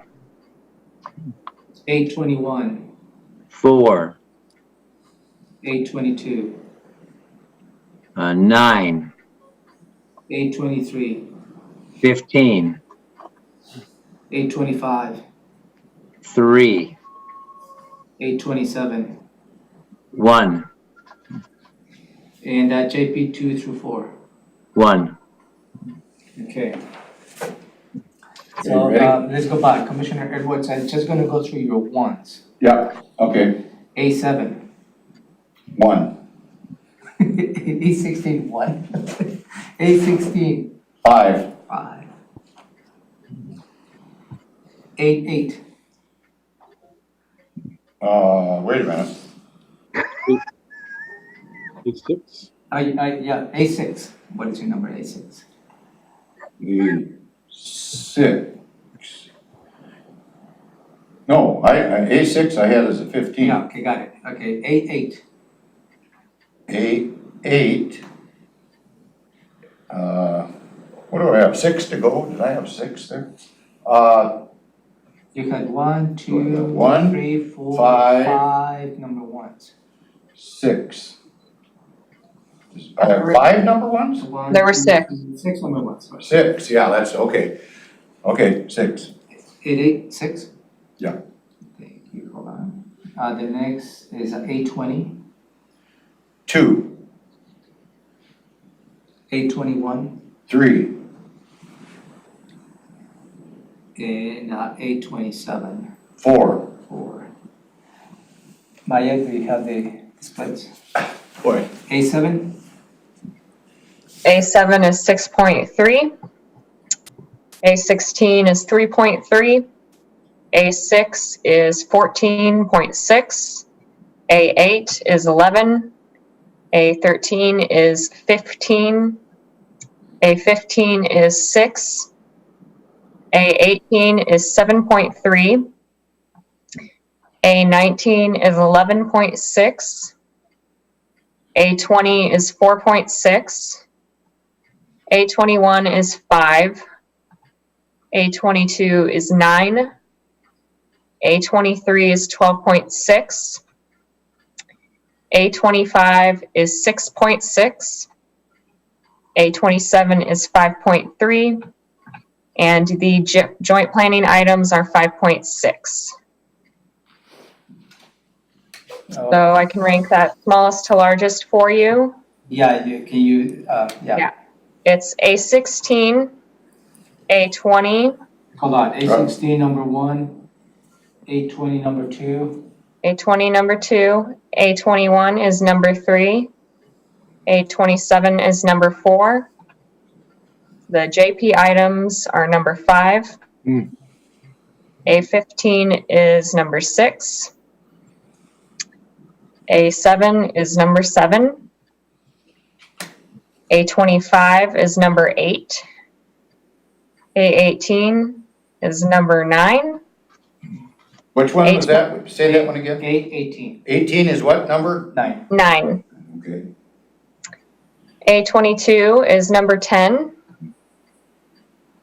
A21, 4, A22, 9, A23, 15, 825, 3, 827, 1, and JP 2 through 4. 1. Okay. Okay, So ready? let's go back. Commissioner Edwards, I'm just gonna go through your ones. Yeah, okay, A7, 1, A16, 1. A16, 5, 5. 8, wait a minute, It's 6. yeah, A6. What is your number, A6? 6. No, A6 I had as a 15. Yeah, okay, got it. Okay, A8, A8, what do I have, 6 to go? Did I have 6 there? you had 1, 2, One, 3, 4, 5. 5 number ones. 6. I have 5 number ones? One, There were 2, 6. 3, 6 number ones. Sorry. 6, yeah, that's, okay. Okay, 6. 8, 6? Yeah. Thank you, hold on. The next is A20, 2, A21, 3, and A27, 4. 4. Maya, do you have the splits? Boy, A7, A7 is 6.3. A16 is 3.3. A6 is 14.6. A8 is 11. A13 is 15. A15 is 6. A18 is 7.3. A19 is 11.6. A20 is 4.6. A21 is 5. A22 is 9. A23 is 12.6. A25 is 6.6. A27 is 5.3. And the joint planning items are 5.6. So I can rank that smallest to largest for you. yeah, can you, yeah. Yeah. It's A16, A20, Hold on, A16 number 1, A20 number 2, A20 number 2, A21 is number 3, A27 is number 4. The JP items are number 5. A15 is number 6. A7 is number 7. A25 is number 8. A18 is number 9. which one was that? Say that one again. A18, 18 is what number? 9. 9. Okay. A22 is number 10.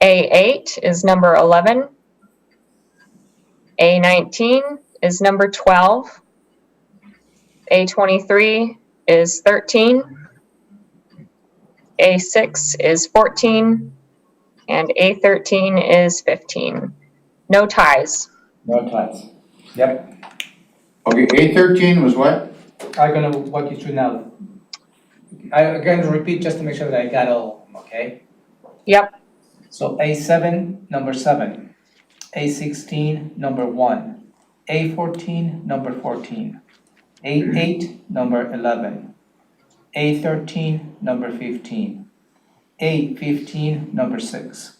A8 is number 11. A19 is number 12. A23 is 13. A6 is 14. And A13 is 15. No ties. No ties. Yep. Okay, A13 was what? I'm gonna walk you through now. I'm gonna repeat just to make sure that I got all of them, okay? Yep. So A7, number 7. A16, number 1. A14, number 14. A8, number 11. A13, number 15. A15, number 6.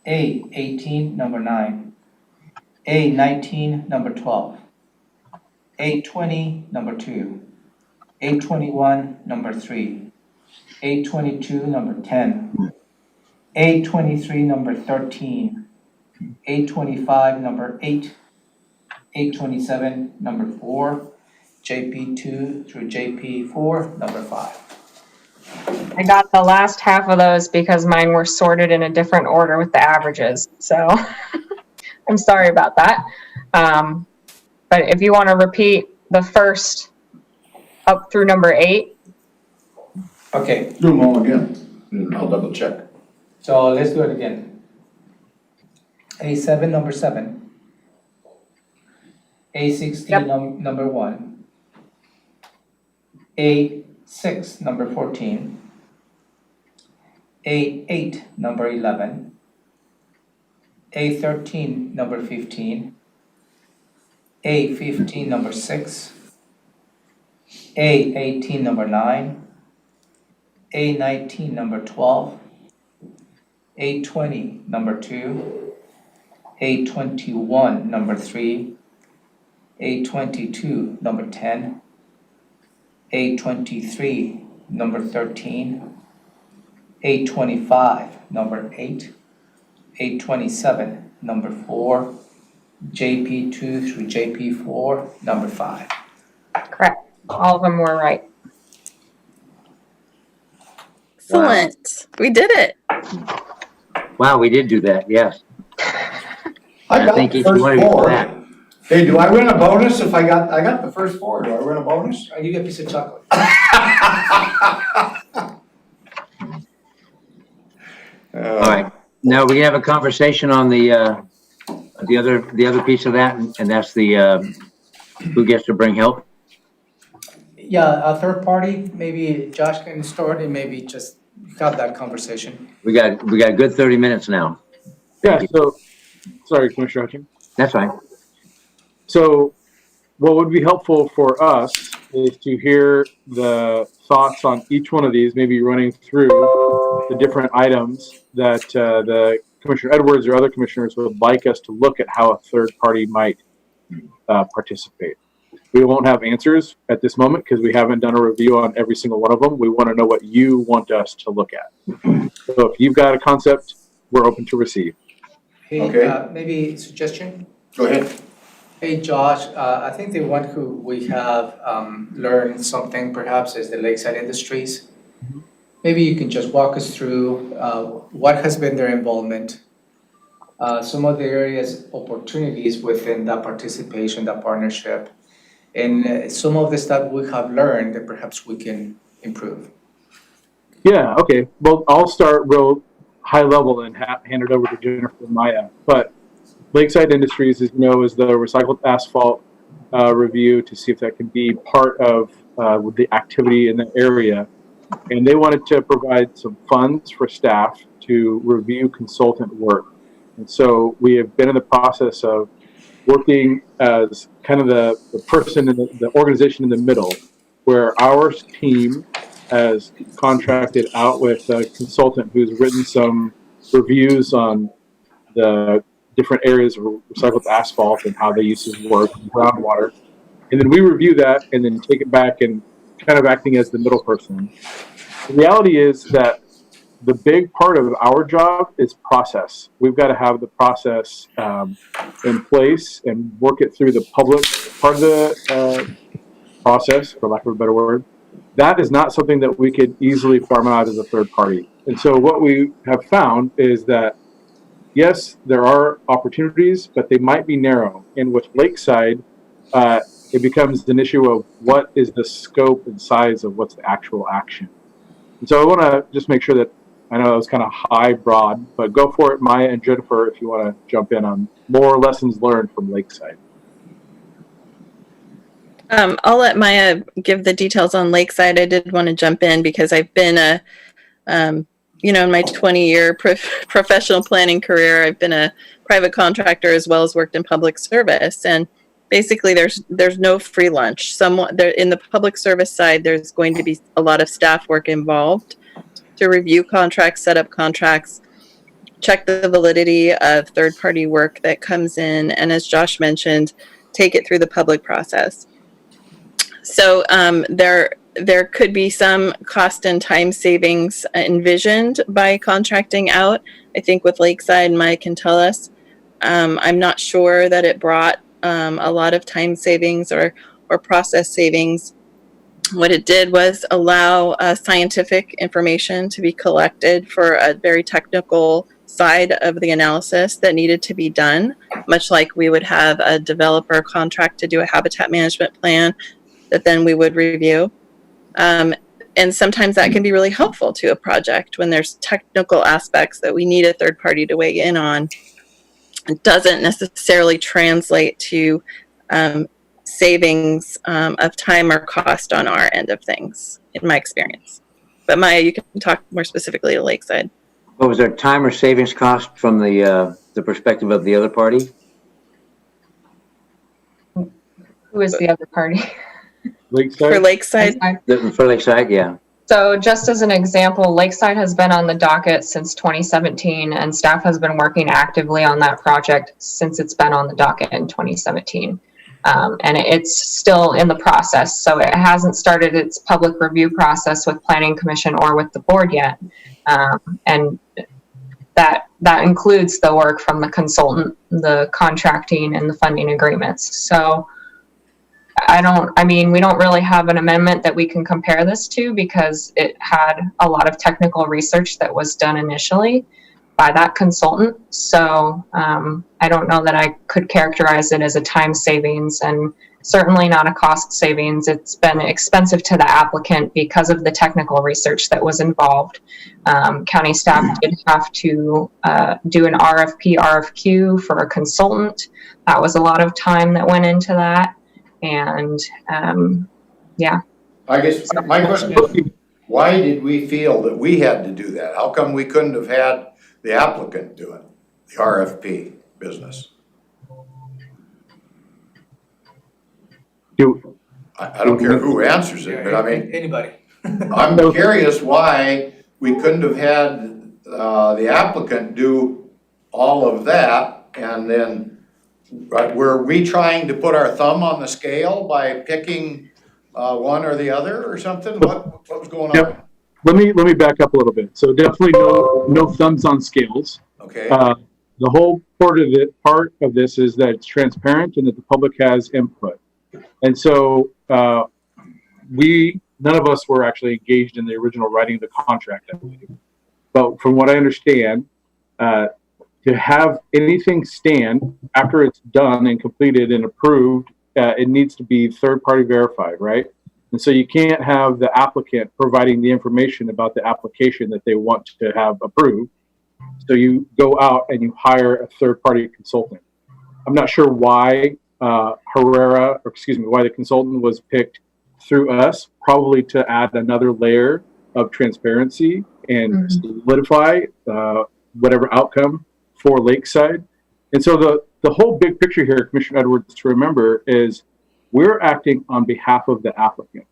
A18, number 9. A19, number 12. A20, number 2. A21, number 3. A22, number 10. A23, number 13. A25, number 8. A27, number 4. JP2 through JP4, number 5. I got the last half of those because mine were sorted in a different order with the averages. So I'm sorry about that. But if you want to repeat the first up through number 8. Okay, Do them all again, and I'll double check. so let's do it again. A7, number 7. A16, Yep. number 1. A6, number 14. A8, number 11. A13, number 15. A15, number 6. A18, number 9. A19, number 12. A20, number 2. A21, number 3. A22, number 10. A23, number 13. A25, number 8. A27, number 4. JP2 through JP4, number 5. Correct. All of them were right. Excellent. We did it. Wow, we did do that, yes. I got thank the each first one of you for 4. that. Hey, do I win a bonus if I got the first 4? Do I win a bonus? I'll give you a piece of chocolate. All right, now we have a conversation on the other piece of that, and that's the who gets to bring help. Yeah, a third party, maybe Josh can start and maybe just have that conversation. We got a good 30 minutes now. Yeah, so, sorry, Commissioner Hutchings. That's fine. So what would be helpful for us is to hear the thoughts on each one of these, maybe running through the different items that the Commissioner Edwards or other commissioners would like us to look at how a third party might participate. We won't have answers at this moment because we haven't done a review on every single one of them. We want to know what you want us to look at. So if you've got a concept, we're open to receive. Hey, Okay. maybe suggestion? Go ahead. Hey, Josh, I think the one who we have learned something perhaps is the Lakeside Industries. Maybe you can just walk us through what has been their involvement, some of the areas, opportunities within that participation, that partnership, and some of the stuff we have learned that perhaps we can improve. Yeah, okay. Well, I'll start real high level and hand it over to Jennifer and Maya. But Lakeside Industries, as you know, is the recycled asphalt review to see if that can be part of the activity in the area. And they wanted to provide some funds for staff to review consultant work. And so we have been in the process of working as kind of the person in the organization in the middle, where our team has contracted out with a consultant who's written some reviews on the different areas of recycled asphalt and how the uses work, groundwater. And then we review that and then take it back and kind of acting as the middle person. The reality is that the big part of our job is process. We've got to have the process in place and work it through the public part of the process, for lack of a better word. That is not something that we could easily farm out as a third party. And so what we have found is that, yes, there are opportunities, but they might be narrow. And with Lakeside, it becomes an issue of what is the scope and size of what's the actual action. And so I want to just make sure that, I know that was kind of high, broad, but go for it, Maya and Jennifer, if you want to jump in on more lessons learned from Lakeside. I'll let Maya give the details on Lakeside. I did want to jump in because I've been in my 20-year professional planning career, I've been a private contractor as well as worked in public service. And basically, there's no free lunch. In the public service side, there's going to be a lot of staff work involved to review contracts, set up contracts, check the validity of third-party work that comes in, and as Josh mentioned, take it through the public process. So there could be some cost and time savings envisioned by contracting out. I think with Lakeside, Mike can tell us. I'm not sure that it brought a lot of time savings or process savings. What it did was allow scientific information to be collected for a very technical side of the analysis that needed to be done, much like we would have a developer contract to do a habitat management plan that then we would review. And sometimes that can be really helpful to a project when there's technical aspects that we need a third party to weigh in on. doesn't necessarily translate to savings of time or cost on our end of things, in my experience. But Maya, you can talk more specifically to Lakeside. What was there time or savings cost from the perspective of the other party? Who is the other party? For Lakeside? Lakeside, For Lakeside, yeah. So just as an example, Lakeside has been on the docket since 2017, and staff has been working actively on that project since it's been on the docket in 2017. And it's still in the process, so it hasn't started its public review process with Planning Commission or with the board yet. And that includes the work from the consultant, the contracting, and the funding agreements. So we don't really have an amendment that we can compare this to because it had a lot of technical research that was done initially by that consultant. So I don't know that I could characterize it as a time savings, and certainly not a cost savings. It's been expensive to the applicant because of the technical research that was involved. County staff did have to do an RFQ for a consultant. That was a lot of time that went into that. And yeah. I guess my question is, why did we feel that we had to do that? How come we couldn't have had the applicant do it, the RFP business? I don't care who answers it, but I mean, Anybody. I'm curious why we couldn't have had the applicant do all of that, and then, right, were we trying to put our thumb on the scale by picking one or the other or something? What was going on? Yep. Let me back up a little bit. So definitely no thumbs on scales. Okay. The whole part of this is that it's transparent and that the public has input. And so none of us were actually engaged in the original writing of the contract, I believe. But from what I understand, to have anything stand after it's done and completed and approved, it needs to be third-party verified, right? And so you can't have the applicant providing the information about the application that they want to have approved. So you go out and you hire a third-party consultant. I'm not sure why why the consultant was picked through us, probably to add another layer of transparency and solidify whatever outcome for Lakeside. And so the whole big picture here, Commissioner Edwards, to remember is we're acting on behalf of the applicant.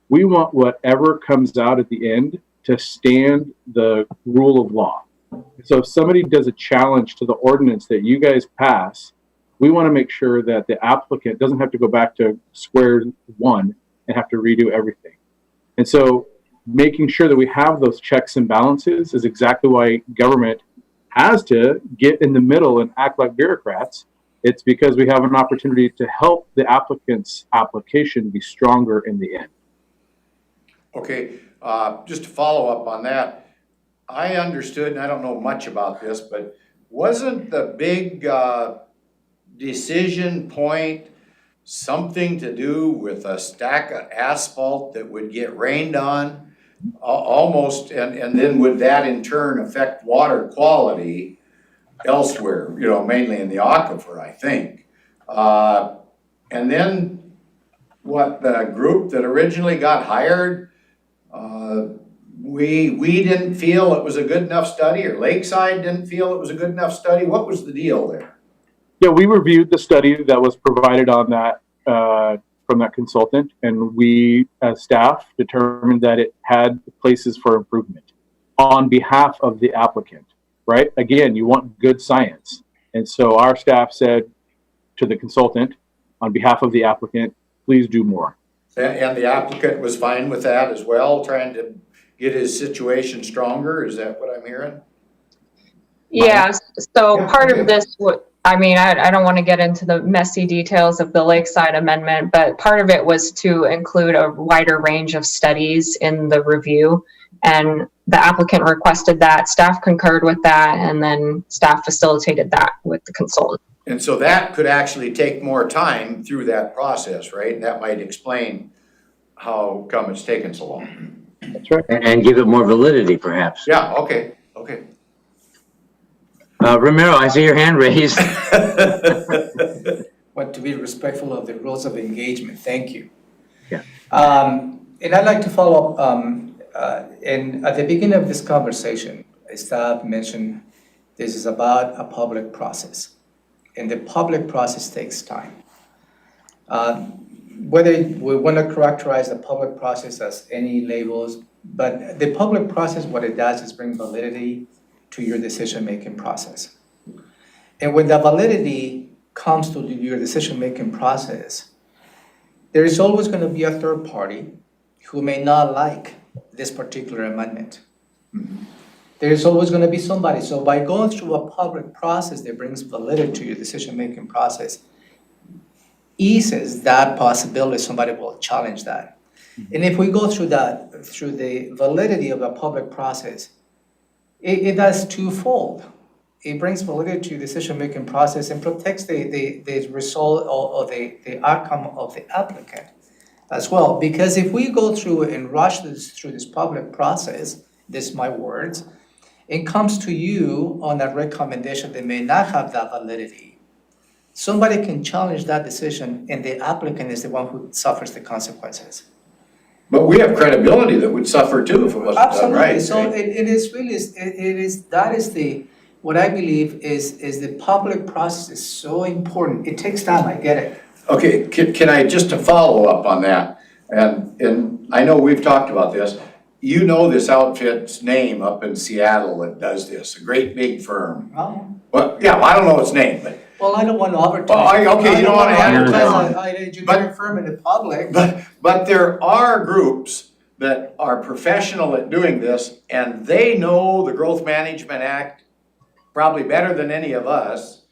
We want whatever comes out at the end to stand the rule of law. So if somebody does a challenge to the ordinance that you guys pass, we want to make sure that the applicant doesn't have to go back to square one and have to redo everything. And so making sure that we have those checks and balances is exactly why government has to get in the middle and act like bureaucrats. It's because we have an opportunity to help the applicant's application be stronger in the end. Okay, just to follow up on that, I understood, and I don't know much about this, but wasn't the big decision point something to do with a stack of asphalt that would get rained on almost, and then would that in turn affect water quality elsewhere, mainly in the aquifer, I think. And then what, the group that originally got hired, we didn't feel it was a good enough study, or Lakeside didn't feel it was a good enough study. What was the deal there? Yeah, we reviewed the study that was provided on that from that consultant, and we as staff determined that it had places for improvement on behalf of the applicant, right? Again, you want good science. And so our staff said to the consultant, on behalf of the applicant, please do more. And the applicant was fine with that as well, trying to get his situation stronger? Is that what I'm hearing? Yeah, so Yeah, part okay. of this, I don't want to get into the messy details of the Lakeside amendment, but part of it was to include a wider range of studies in the review. And the applicant requested that, staff concurred with that, and then staff facilitated that with the consultant. And so that could actually take more time through that process, right? And that might explain how come it's taken so long. That's right. And give it more validity, perhaps. Yeah, okay. Ramiro, I see your hand raised. Want to be respectful of the rules of engagement, thank you. Yeah. And I'd like to follow up, and at the beginning of this conversation, staff mentioned this is about a public process, and the public process takes time. Whether we want to characterize the public process as any labels, but the public process, what it does is bring validity to your decision-making process. And when the validity comes to your decision-making process, there is always going to be a third party who may not like this particular amendment. There is always going to be somebody. So by going through a public process that brings validity to your decision-making process, eases that possibility somebody will challenge that. And if we go through that, through the validity of a public process, it does twofold. It brings validity to your decision-making process and protects the result or the outcome of the applicant as well. Because if we go through and rush through this public process, this is my words, it comes to you on a recommendation that may not have that validity, somebody can challenge that decision and the applicant is the one who suffers the consequences. But we have credibility that would suffer too if it wasn't done right. Absolutely, so it is really, that is the, what I believe is the public process is so important. It takes time, I get it. Okay, can I, just to follow up on that, and I know we've talked about this, you know this outfit's name up in Seattle that does this, a great big firm. Well, Well, yeah, I don't know its name, but I don't want to advertise. okay, you don't want to advertise. an engineering firm in the public. But there are groups that are professional at doing this, and they know the Growth Management Act probably better than any of us,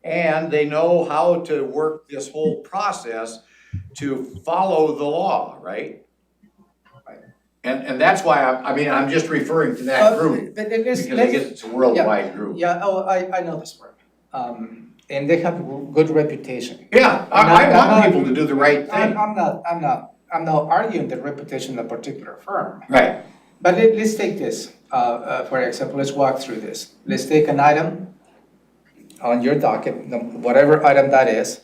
and they know how to work this whole process to follow the law, right? And that's why I'm just referring to that group, But it is, because I guess it's a worldwide group. yeah, I know this firm. And they have a good reputation. Yeah, I want people to do the right thing. I'm not arguing the reputation of a particular firm. Right. But let's take this, for example, let's walk through this. Let's take an item on your docket, whatever item that is.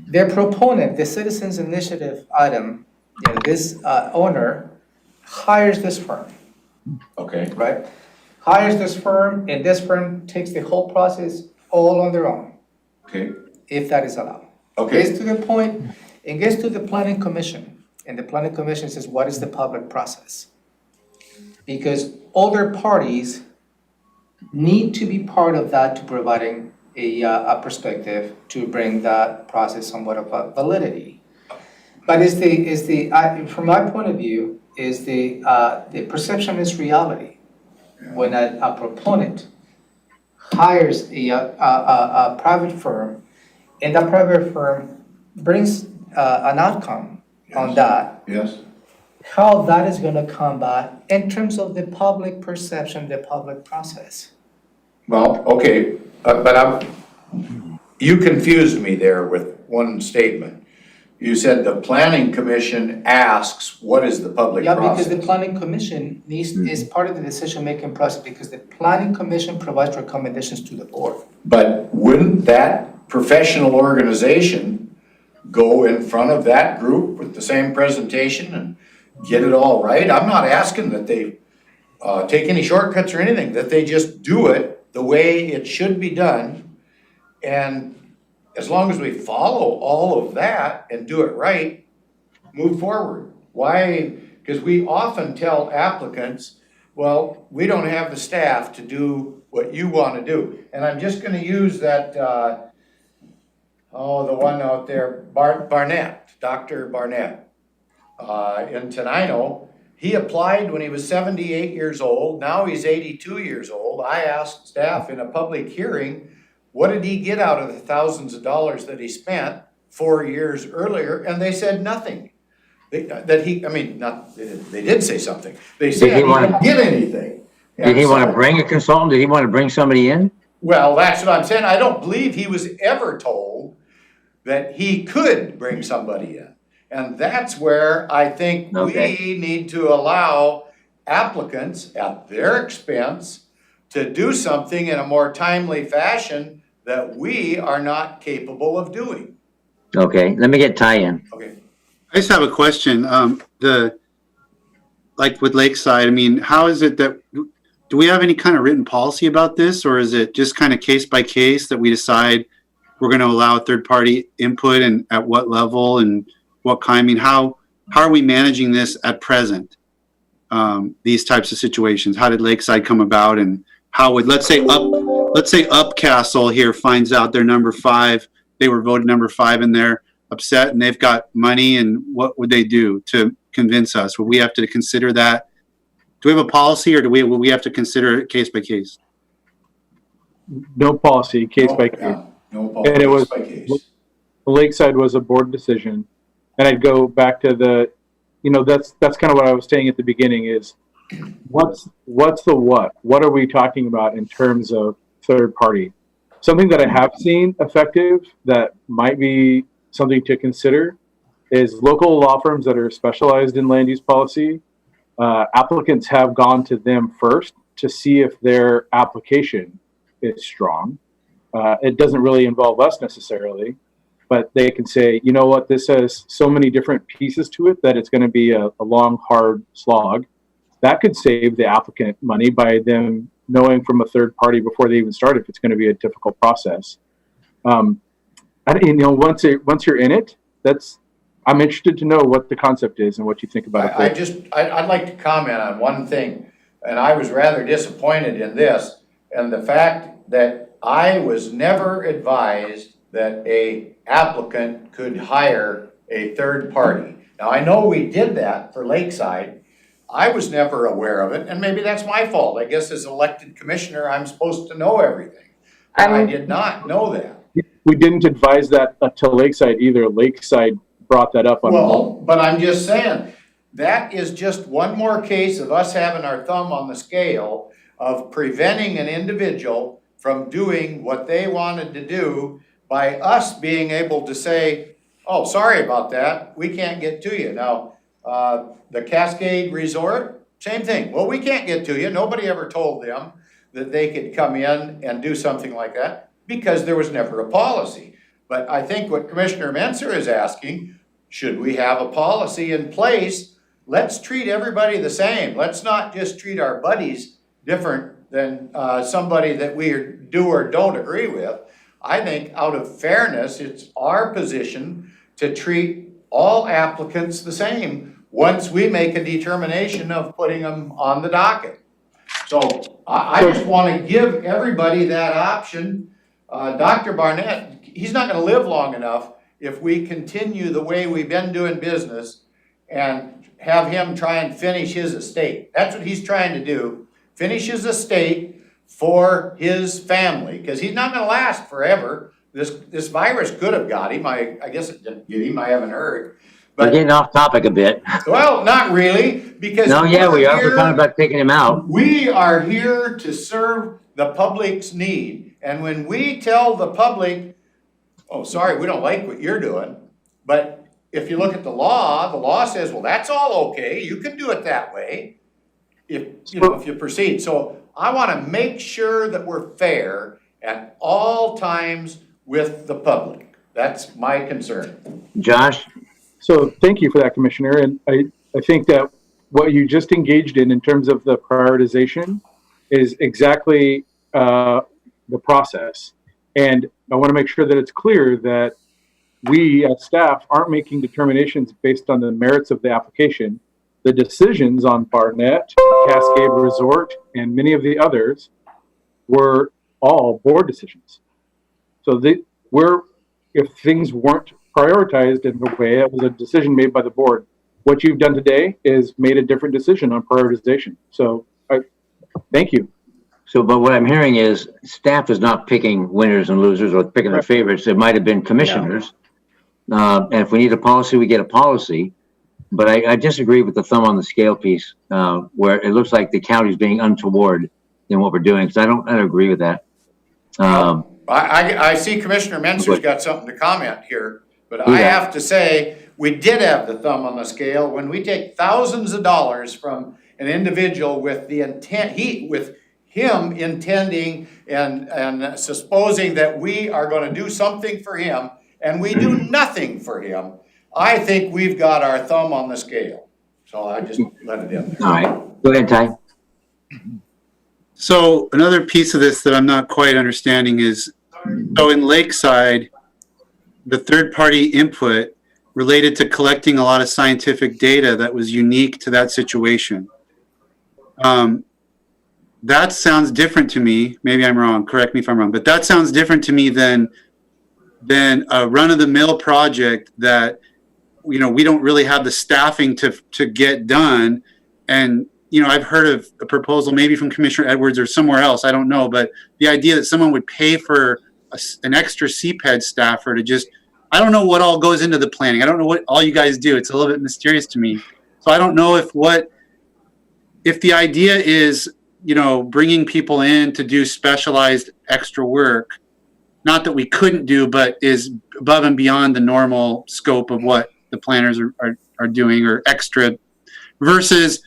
Their proponent, the Citizens Initiative item, this owner hires this firm, Okay. right? Hires this firm, and this firm takes the whole process all on their own, Okay. if that is allowed. Okay. Gets to the point, it gets to the planning commission, and the planning commission says, what is the public process? Because other parties need to be part of that to providing a perspective to bring that process somewhat of a validity. But from my point of view, is the perception is reality. When a proponent hires a private firm, and that private firm brings an outcome on that, Yes. how that is gonna come back in terms of the public perception, the public process. Well, okay, but you confused me there with one statement. You said the planning commission asks, what is the public Yeah, process? because the planning commission is part of the decision-making process, because the planning commission provides recommendations to the board. But wouldn't that professional organization go in front of that group with the same presentation and get it all right? I'm not asking that they take any shortcuts or anything, that they just do it the way it should be done. And as long as we follow all of that and do it right, move forward. Why? Because we often tell applicants, well, we don't have the staff to do what you want to do. And I'm just going to use that, the one out there, Barnett, Dr. Barnett, in Tenino. He applied when he was 78 years old. Now he's 82 years old. I asked staff in a public hearing, what did he get out of the thousands of dollars that he spent 4 years earlier? And they said nothing. They did say something. They said he didn't get anything. Did he want to bring a consultant? Did he want to bring somebody in? Well, that's what I'm saying. I don't believe he was ever told that he could bring somebody in. And that's where I think we need to allow applicants at their expense to do something in a more timely fashion that we are not capable of doing. Okay, let me get tie-in. Okay. I just have a question. Like with Lakeside, I mean, how is it that, do we have any kind of written policy about this, or is it just kind of case by case that we decide we're going to allow third party input and at what level and what kind? I mean, how are we managing this at present? These types of situations. How did Lakeside come about, and how would, let's say Upcastle here finds out they're number 5, they were voted number 5 and they're upset and they've got money, and what would they do to convince us? Would we have to consider that? Do we have a policy, or will we have to consider it case by case? No policy, case by case. Yeah, no And it was, policy, case by case. Lakeside was a board decision. And I'd go back to the, that's kind of what I was saying at the beginning is, what's the what? What are we talking about in terms of third party? Something that I have seen effective that might be something to consider is local law firms that are specialized in land use policy. Applicants have gone to them first to see if their application is strong. It doesn't really involve us necessarily, but they can say, you know what, this has so many different pieces to it that it's going to be a long, hard slog. That could save the applicant money by them knowing from a third party before they even start if it's going to be a difficult process. Once you're in it, I'm interested to know what the concept is and what you think about it. I'd like to comment on one thing, and I was rather disappointed in this, and the fact that I was never advised that a applicant could hire a third party. Now, I know we did that for Lakeside. I was never aware of it, and maybe that's my fault. I guess as elected commissioner, I'm supposed to know everything. I did not know that. We didn't advise that to Lakeside either. Lakeside brought that up on. Well, but I'm just saying, that is just one more case of us having our thumb on the scale of preventing an individual from doing what they wanted to do by us being able to say, oh, sorry about that, we can't get to you. Now, the Cascade Resort, same thing. Well, we can't get to you. Nobody ever told them that they could come in and do something like that because there was never a policy. But I think what Commissioner Menser is asking, should we have a policy in place? Let's treat everybody the same. Let's not just treat our buddies different than somebody that we do or don't agree with. I think out of fairness, it's our position to treat all applicants the same once we make a determination of putting them on the docket. So I just want to give everybody that option. Dr. Barnett, he's not going to live long enough if we continue the way we've been doing business and have him try and finish his estate. That's what he's trying to do, finish his estate for his family, because he's not going to last forever. This virus could have got him. I guess it didn't get him. I haven't heard. We're getting off topic a bit. Well, not really, because No, yeah, we are. We're talking about taking him out. we are here to serve the public's need. And when we tell the public, oh, sorry, we don't like what you're doing, but if you look at the law says, well, that's all okay. You can do it that way if you proceed. So I want to make sure that we're fair at all times with the public. That's my concern. Josh? So thank you for that, Commissioner. And I think that what you just engaged in terms of the prioritization is exactly the process. And I want to make sure that it's clear that we as staff aren't making determinations based on the merits of the application. The decisions on Barnett, Cascade Resort, and many of the others were all board decisions. So if things weren't prioritized in a way, it was a decision made by the board. What you've done today is made a different decision on prioritization. So thank you. So, but what I'm hearing is staff is not picking winners and losers or picking their favorites. It might have been commissioners. And if we need a policy, we get a policy. But I disagree with the thumb on the scale piece, where it looks like the county's being untoward in what we're doing. Because I don't agree with that. I see Commissioner Menser's got something to comment here, but I have to say, we did have the thumb on the scale when we take thousands of dollars from an individual with the intent, him intending and supposing that we are gonna do something for him and we do nothing for him, I think we've got our thumb on the scale. So I just let it in there. All right, go ahead, Ty. So another piece of this that I'm not quite understanding is, so in Lakeside, the third-party input related to collecting a lot of scientific data that was unique to that situation. That sounds different to me. Maybe I'm wrong. Correct me if I'm wrong. But that sounds different to me than a run-of-the-mill project that, we don't really have the staffing to get done. And, I've heard of a proposal maybe from Commissioner Edwards or somewhere else. I don't know. But the idea that someone would pay for an extra CPED staffer to just, I don't know what all goes into the planning. I don't know what all you guys do. It's a little bit mysterious to me. So I don't know if the idea is, bringing people in to do specialized extra work, not that we couldn't do, but is above and beyond the normal scope of what the planners are doing, or extra, versus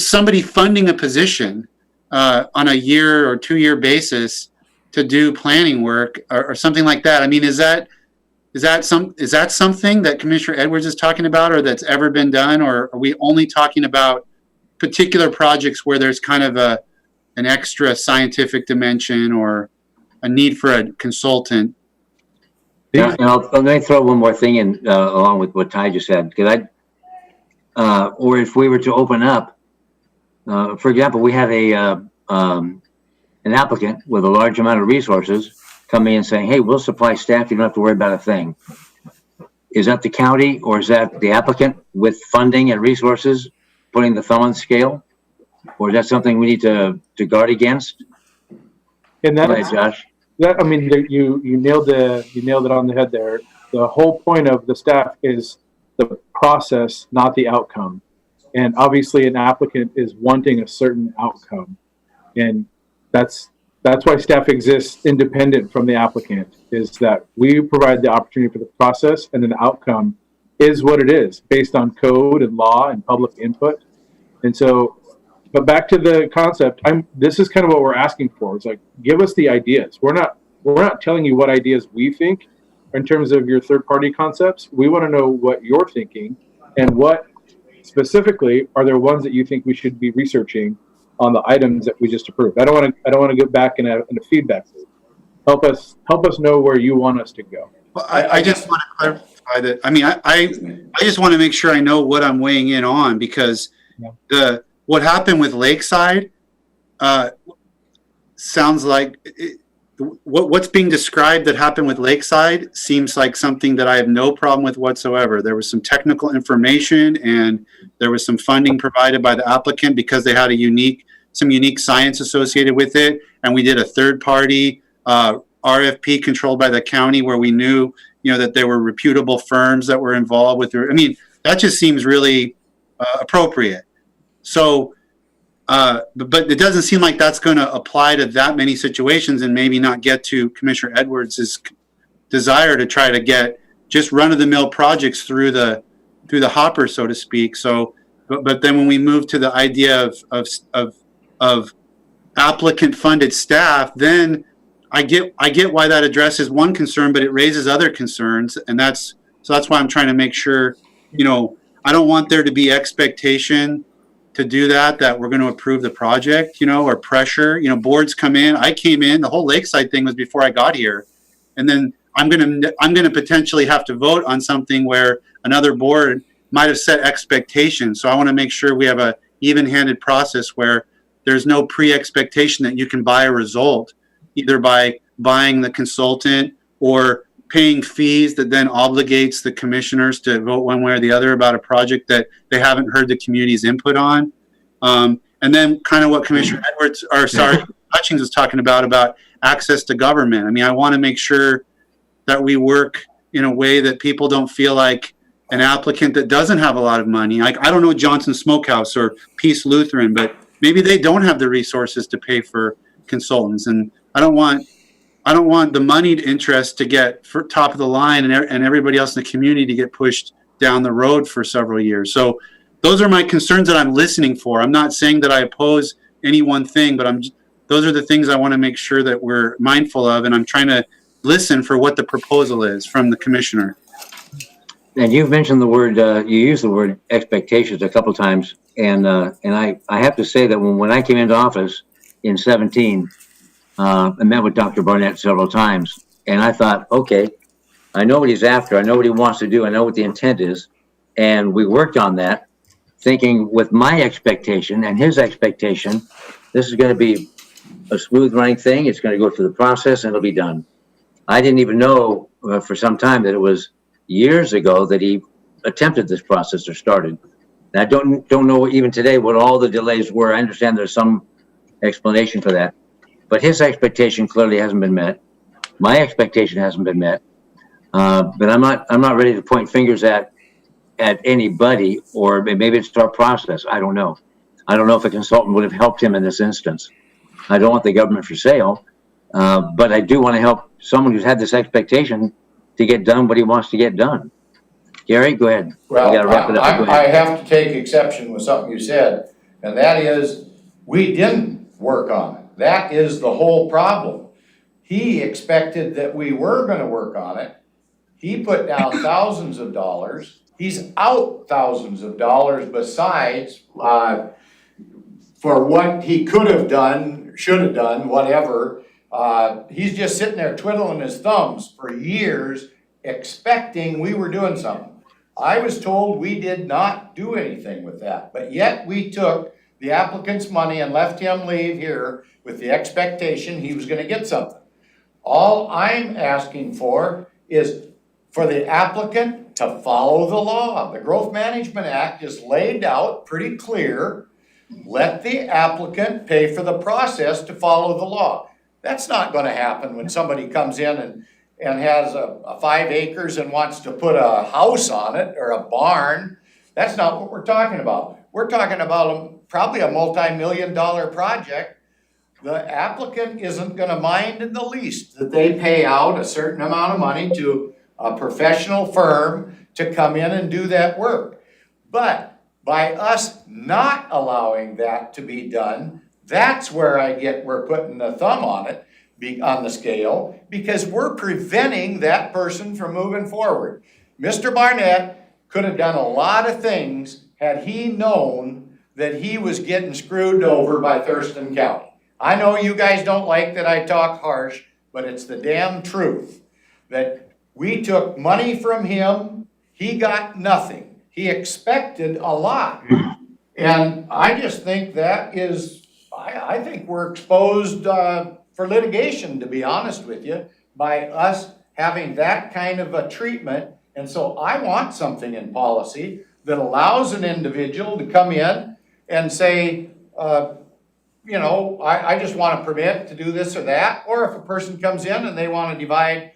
somebody funding a position on a year or 2 year basis to do planning work or something like that. I mean, is that something that Commissioner Edwards is talking about, or that's ever been done, or are we only talking about particular projects where there's kind of an extra scientific dimension or a need for a consultant? Yeah, and let me throw one more thing in along with what Ty just said, because or if we were to open up, for example, we have an applicant with a large amount of resources coming in saying, hey, we'll supply staff, you don't have to worry about a thing. Is that the county, or is that the applicant with funding and resources putting the thumb on the scale? Or is that something we need to guard against? And Go ahead, Josh. you nailed it on the head there. The whole point of the staff is the process, not the outcome. And obviously an applicant is wanting a certain outcome. And that's why staff exists independent from the applicant, is that we provide the opportunity for the process, and then the outcome is what it is based on code and law and public input. And so, but back to the concept, this is kind of what we're asking for. It's like, give us the ideas. We're not telling you what ideas we think in terms of your third party concepts. We want to know what you're thinking, and what specifically are there ones that you think we should be researching on the items that we just approved. I don't want to go back in a feedback loop. Help us know where you want us to go. Well, I just want to clarify that. I mean, I just want to make sure I know what I'm weighing in on, because what happened with Lakeside sounds like what's being described that happened with Lakeside seems like something that I have no problem with whatsoever. There was some technical information, and there was some funding provided by the applicant because they had some unique science associated with it. And we did a third party RFP controlled by the county, where we knew, that there were reputable firms that were involved with it. I mean, that just seems really appropriate. So, but it doesn't seem like that's going to apply to that many situations, and maybe not get to Commissioner Edwards' desire to try to get just run-of-the-mill projects through the hopper, so to speak. So, but then when we move to the idea of applicant-funded staff, then I get why that addresses one concern, but it raises other concerns, and that's why I'm trying to make sure, I don't want there to be expectation to do that we're going to approve the project, or pressure. Boards come in. I came in. The whole Lakeside thing was before I got here, and then I'm gonna potentially have to vote on something where another board might have set expectations. So I want to make sure we have a even-handed process where there's no pre-expectation that you can buy a result, either by buying the consultant or paying fees that then obligates the commissioners to vote one way or the other about a project that they haven't heard the community's input on. And then kind of what Commissioner Hutchings was talking about access to government. I mean, I want to make sure that we work in a way that people don't feel like an applicant that doesn't have a lot of money. Like, I don't know Johnson Smokehouse or Peace Lutheran, but maybe they don't have the resources to pay for consultants. And I don't want the moneyed interest to get for top of the line, and everybody else in the community to get pushed down the road for several years. So those are my concerns that I'm listening for. I'm not saying that I oppose any one thing, but those are the things I want to make sure that we're mindful of, and I'm trying to listen for what the proposal is from the commissioner. And you've mentioned the word, you used the word expectations a couple times. And I have to say that when I came into office in 17, I met with Dr. Barnett several times, and I thought, okay, I know what he's after. I know what he wants to do. I know what the intent is. And we worked on that, thinking with my expectation and his expectation, this is going to be a smooth running thing. It's going to go through the process and it'll be done. I didn't even know for some time that it was years ago that he attempted this process or started. And I don't know even today what all the delays were. I understand there's some explanation for that, but his expectation clearly hasn't been met. My expectation hasn't been met. But I'm not ready to point fingers at anybody, or maybe it's our process. I don't know. I don't know if a consultant would have helped him in this instance. I don't want the government for sale, but I do want to help someone who's had this expectation to get done what he wants to get done. Gary, go ahead. Well, You gotta wrap it up. Go I ahead. have to take exception with something you said, and that is, we didn't work on it. That is the whole problem. He expected that we were gonna work on it. He put down thousands of dollars. He's out thousands of dollars besides, for what he could have done, should have done, whatever. He's just sitting there twiddling his thumbs for years, expecting we were doing something. I was told we did not do anything with that, but yet we took the applicant's money and left him leave here with the expectation he was gonna get something. All I'm asking for is for the applicant to follow the law. The Growth Management Act is laid out pretty clear. Let the applicant pay for the process to follow the law. That's not gonna happen when somebody comes in and has a 5 acres and wants to put a house on it or a barn. That's not what we're talking about. We're talking about probably a multi-million-dollar project. The applicant isn't gonna mind in the least that they pay out a certain amount of money to a professional firm to come in and do that work. But by us not allowing that to be done, that's where we're putting the thumb on it, on the scale, because we're preventing that person from moving forward. Mr. Barnett could have done a lot of things had he known that he was getting screwed over by Thurston County. I know you guys don't like that I talk harsh, but it's the damn truth. That we took money from him, he got nothing. He expected a lot. And I just think that is, I think we're exposed for litigation, to be honest with you, by us having that kind of a treatment. And so I want something in policy that allows an individual to come in and say, you know, I just want a permit to do this or that. Or if a person comes in and they want to divide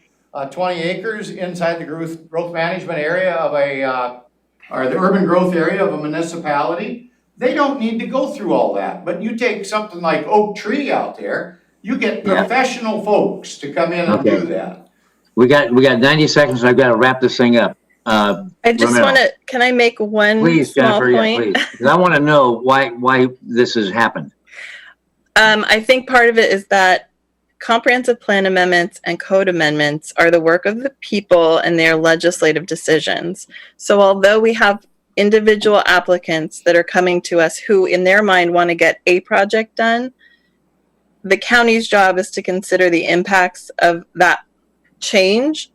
20 acres inside the growth management area of or the urban growth area of a municipality, they don't need to go through all that. But you take something like Oak Tree out there, you get professional folks to come in and do that. We got 90 seconds. I've got to wrap this thing up. I just Romero. want to, can I make one Please, small Jennifer, point? yeah, please. 'Cause I want to know why this has happened. I think part of it is that comprehensive plan amendments and code amendments are the work of the people and their legislative decisions. So although we have individual applicants that are coming to us who in their mind want to get a project done, the county's job is to consider the impacts of that change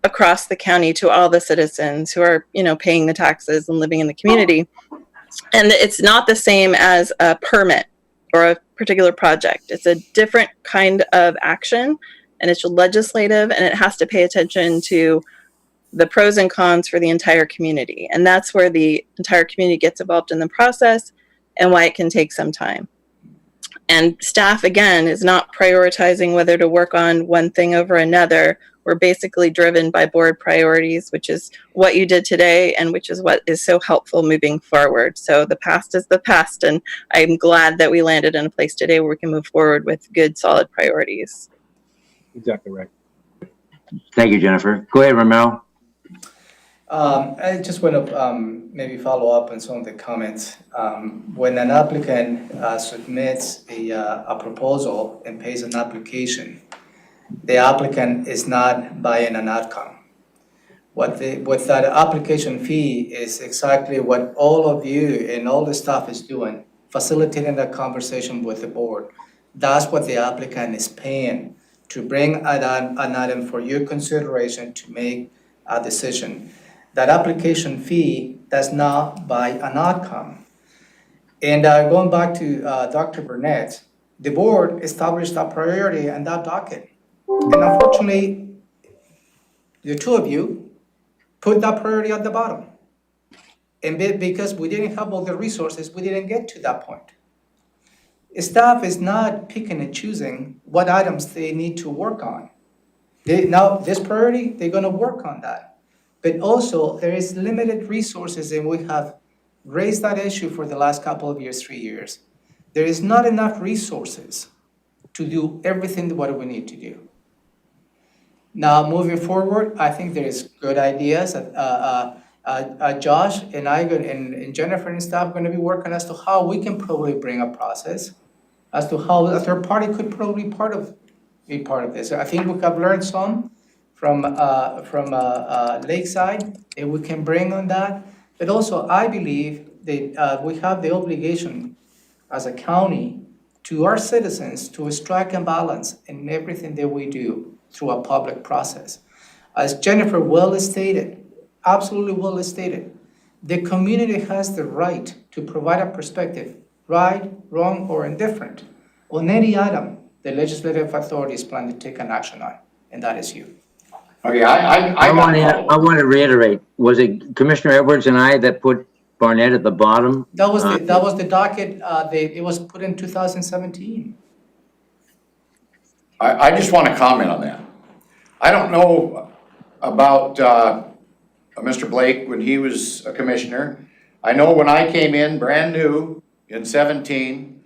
across the county to all the citizens who are, you know, paying the taxes and living in the community. And it's not the same as a permit or a particular project. It's a different kind of action, and it's legislative, and it has to pay attention to the pros and cons for the entire community. And that's where the entire community gets involved in the process and why it can take some time. And staff, again, is not prioritizing whether to work on one thing over another. We're basically driven by board priorities, which is what you did today and which is what is so helpful moving forward. So the past is the past, and I'm glad that we landed in a place today where we can move forward with good, solid priorities. Exactly right. Thank you, Jennifer. Go ahead, Romero. I just want to maybe follow up on some of the comments. When an applicant submits a proposal and pays an application, the applicant is not buying an outcome. What that application fee is exactly what all of you and all the staff is doing, facilitating that conversation with the board. That's what the applicant is paying to bring an item for your consideration to make a decision. That application fee does not buy an outcome. And going back to Dr. Burnett, the board established a priority and that docket. And unfortunately, the two of you put that priority at the bottom. And because we didn't have all the resources, we didn't get to that point. Staff is not picking and choosing what items they need to work on. Now, this priority, they're gonna work on that. But also, there is limited resources, and we have raised that issue for the last couple of years, 3 years. There is not enough resources to do everything what we need to do. Now, moving forward, I think there is good ideas. Josh and I and Jennifer and staff are going to be working as to how we can probably bring a process, as to how a third party could probably be part of this. I think we have learned some from Lakeside, and we can bring on that. But also, I believe that we have the obligation as a county to our citizens to strike a balance in everything that we do through a public process. As Jennifer well stated, absolutely well stated, the community has the right to provide a perspective, right, wrong, or indifferent, on any item the legislative authorities plan to take an action on, and that is you. Okay, I want to reiterate, was it Commissioner Edwards and I that put Barnett at the bottom? That was the docket, it was put in 2017. I just want to comment on that. I don't know about Mr. Blake when he was a commissioner. I know when I came in brand new in 17,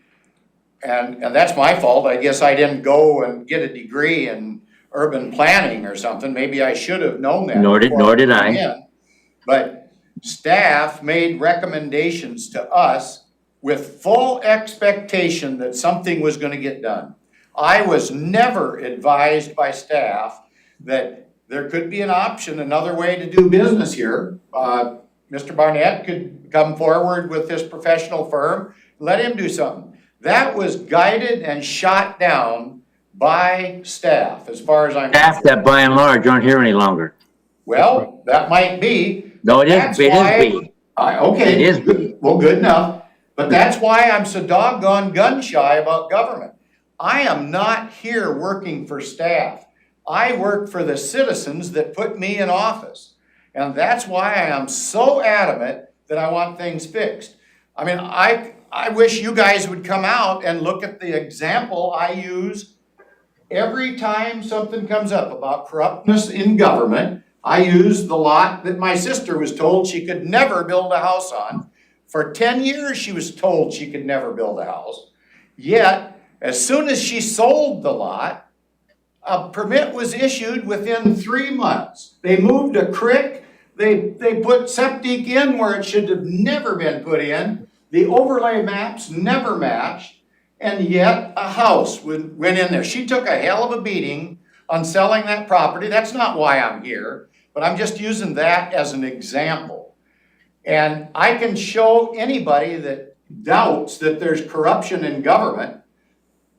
and that's my fault. I guess I didn't go and get a degree in urban planning or something. Maybe I should have known that. Nor did I. But staff made recommendations to us with full expectation that something was going to get done. I was never advised by staff that there could be an option, another way to do business here. Mr. Barnett could come forward with this professional firm, let him do something. That was guided and shot down by staff, as far as I'm concerned. Staff that by and large aren't here any longer. Well, that might be. No, it is B. Okay. It is B. Well, good enough. But that's why I'm so doggone gun shy about government. I am not here working for staff. I work for the citizens that put me in office. And that's why I am so adamant that I want things fixed. I mean, I wish you guys would come out and look at the example I use every time something comes up about corruptness in government. I use the lot that my sister was told she could never build a house on. For 10 years, she was told she could never build a house. Yet, as soon as she sold the lot, a permit was issued within 3 months. They moved a creek. They put septic in where it should have never been put in. The overlay maps never matched. And yet a house went in there. She took a hell of a beating on selling that property. That's not why I'm here, but I'm just using that as an example. And I can show anybody that doubts that there's corruption in government,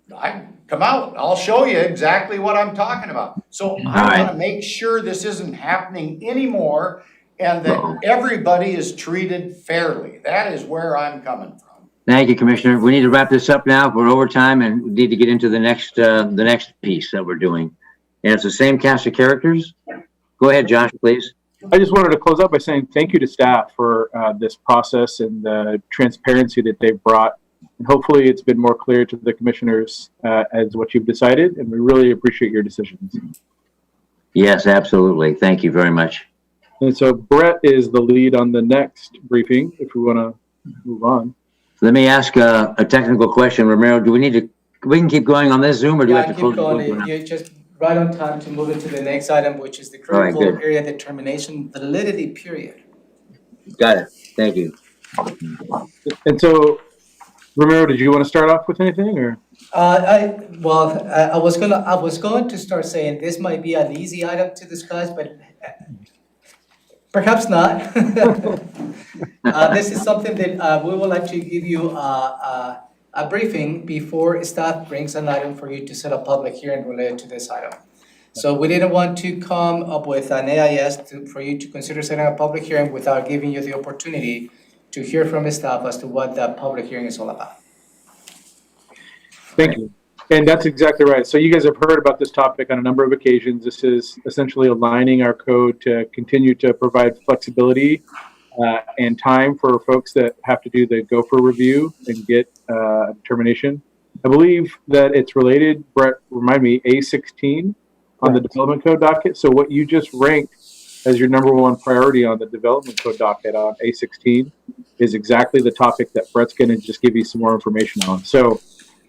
come out, I'll show you exactly what I'm talking about. So I want to make sure this isn't happening anymore and that everybody is treated fairly. That is where I'm coming from. Thank you, Commissioner. We need to wrap this up now. We're over time and we need to get into the next piece that we're doing. And it's the same cast of characters. Go ahead, Josh, please. I just wanted to close out by saying thank you to staff for this process and the transparency that they've brought. And hopefully it's been more clear to the commissioners as what you've decided, and we really appreciate your decisions. Yes, absolutely. Thank you very much. And so Brett is the lead on the next briefing, if we want to move on. Let me ask a technical question, Romero. Do we need to, we can keep going on this Zoom or do we have to close? Keep going. You just right on time to move into the next item, which is the All right, critical good. area determination validity period. Got it. Thank you. And so, Romero, did you want to start off with anything, or? I was going to start saying this might be an easy item to discuss, but perhaps not. This is something that we would like to give you a briefing before staff brings an item for you to set a public hearing related to this item. So we didn't want to come up with an AIS for you to consider setting a public hearing without giving you the opportunity to hear from staff as to what that public hearing is all about. Thank you. And that's exactly right. So you guys have heard about this topic on a number of occasions. This is essentially aligning our code to continue to provide flexibility and time for folks that have to do the gopher review and get a determination. I believe that it's related, Brett, remind me, A16 on the development code docket. So what you just ranked as your number one priority on the development code docket on A16 is exactly the topic that Brett's going to just give you some more information on. So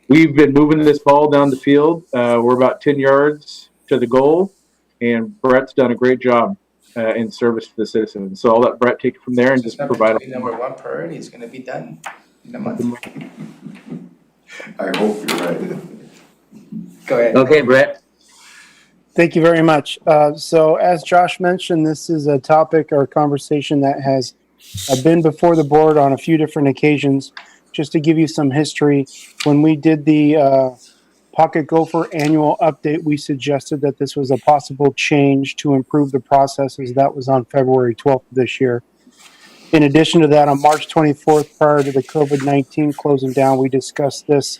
we've been moving this ball down the field. We're about 10 yards to the goal, and Brett's done a great job in service to the citizens. So I'll let Brett take it from there and just provide. Number one priority is going to be done in a month. I hope you're right. Go ahead. Okay, Brett. Thank you very much. So as Josh mentioned, this is a topic or conversation that has been before the board on a few different occasions. Just to give you some history, when we did the Pocket Gopher annual update, we suggested that this was a possible change to improve the processes. That was on February 12th of this year. In addition to that, on March 24th, prior to the COVID-19 closing down, we discussed this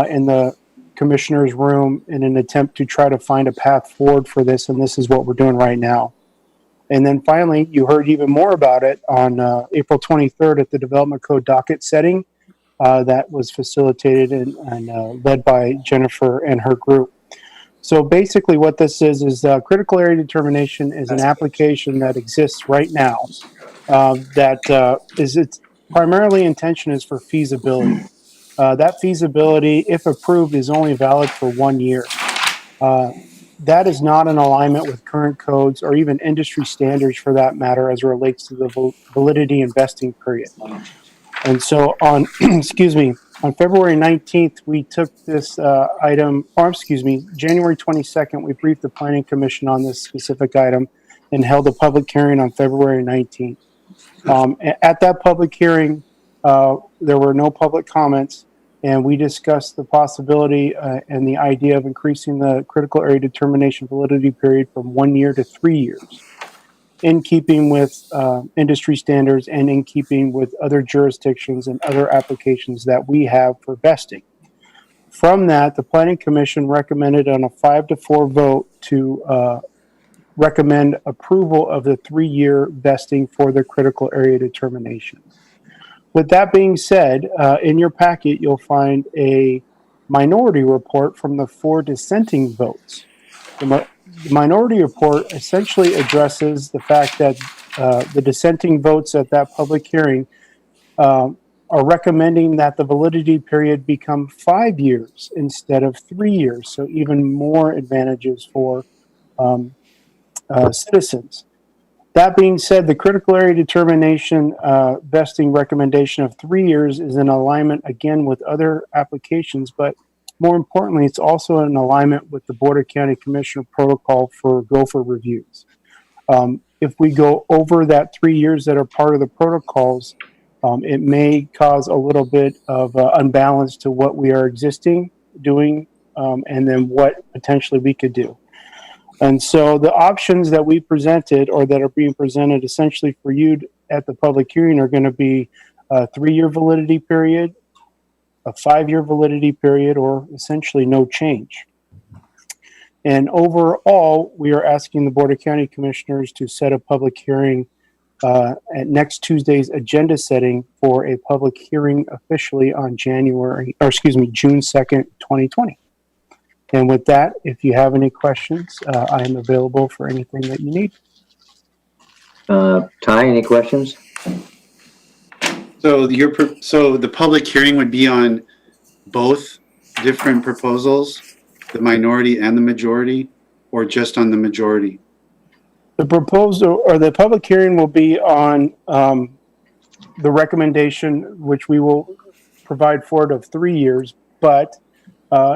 in the commissioner's room in an attempt to try to find a path forward for this, and this is what we're doing right now. And then finally, you heard even more about it on April 23rd at the Development Code docket setting that was facilitated and led by Jennifer and her group. So basically what this is critical area determination is an application that exists right now that is its primarily intention is for feasibility. That feasibility, if approved, is only valid for 1 year. That is not in alignment with current codes or even industry standards for that matter as it relates to the validity investing period. And so on, on February 19th, we took this January 22nd, we briefed the Planning Commission on this specific item and held a public hearing on February 19th. At that public hearing, there were no public comments, and we discussed the possibility and the idea of increasing the critical area determination validity period from 1 year to 3 years, in keeping with industry standards and in keeping with other jurisdictions and other applications that we have for vesting. From that, the Planning Commission recommended on a 5-4 vote to recommend approval of the 3-year vesting for the critical area determination. With that being said, in your packet, you'll find a minority report from the 4 dissenting votes. The minority report essentially addresses the fact that the dissenting votes at that public hearing are recommending that the validity period become 5 years instead of 3 years, so even more advantages for citizens. That being said, the critical area determination vesting recommendation of 3 years is in alignment again with other applications, but more importantly, it's also in alignment with the Board of County Commissioner protocol for gopher reviews. If we go over that 3 years that are part of the protocols, it may cause a little bit of unbalance to what we are doing, and then what potentially we could do. And so the options that we presented or that are being presented essentially for you at the public hearing are going to be a 3-year validity period, a 5-year validity period, or essentially no change. And overall, we are asking the Board of County Commissioners to set a public hearing at next Tuesday's agenda setting for a public hearing officially on June 2nd, 2020. And with that, if you have any questions, I am available for anything that you need. Ty, any questions? So the public hearing would be on both different proposals, the minority and the majority? or just on the majority? The proposal or the public hearing will be on the recommendation, which we will provide for it of 3 years. But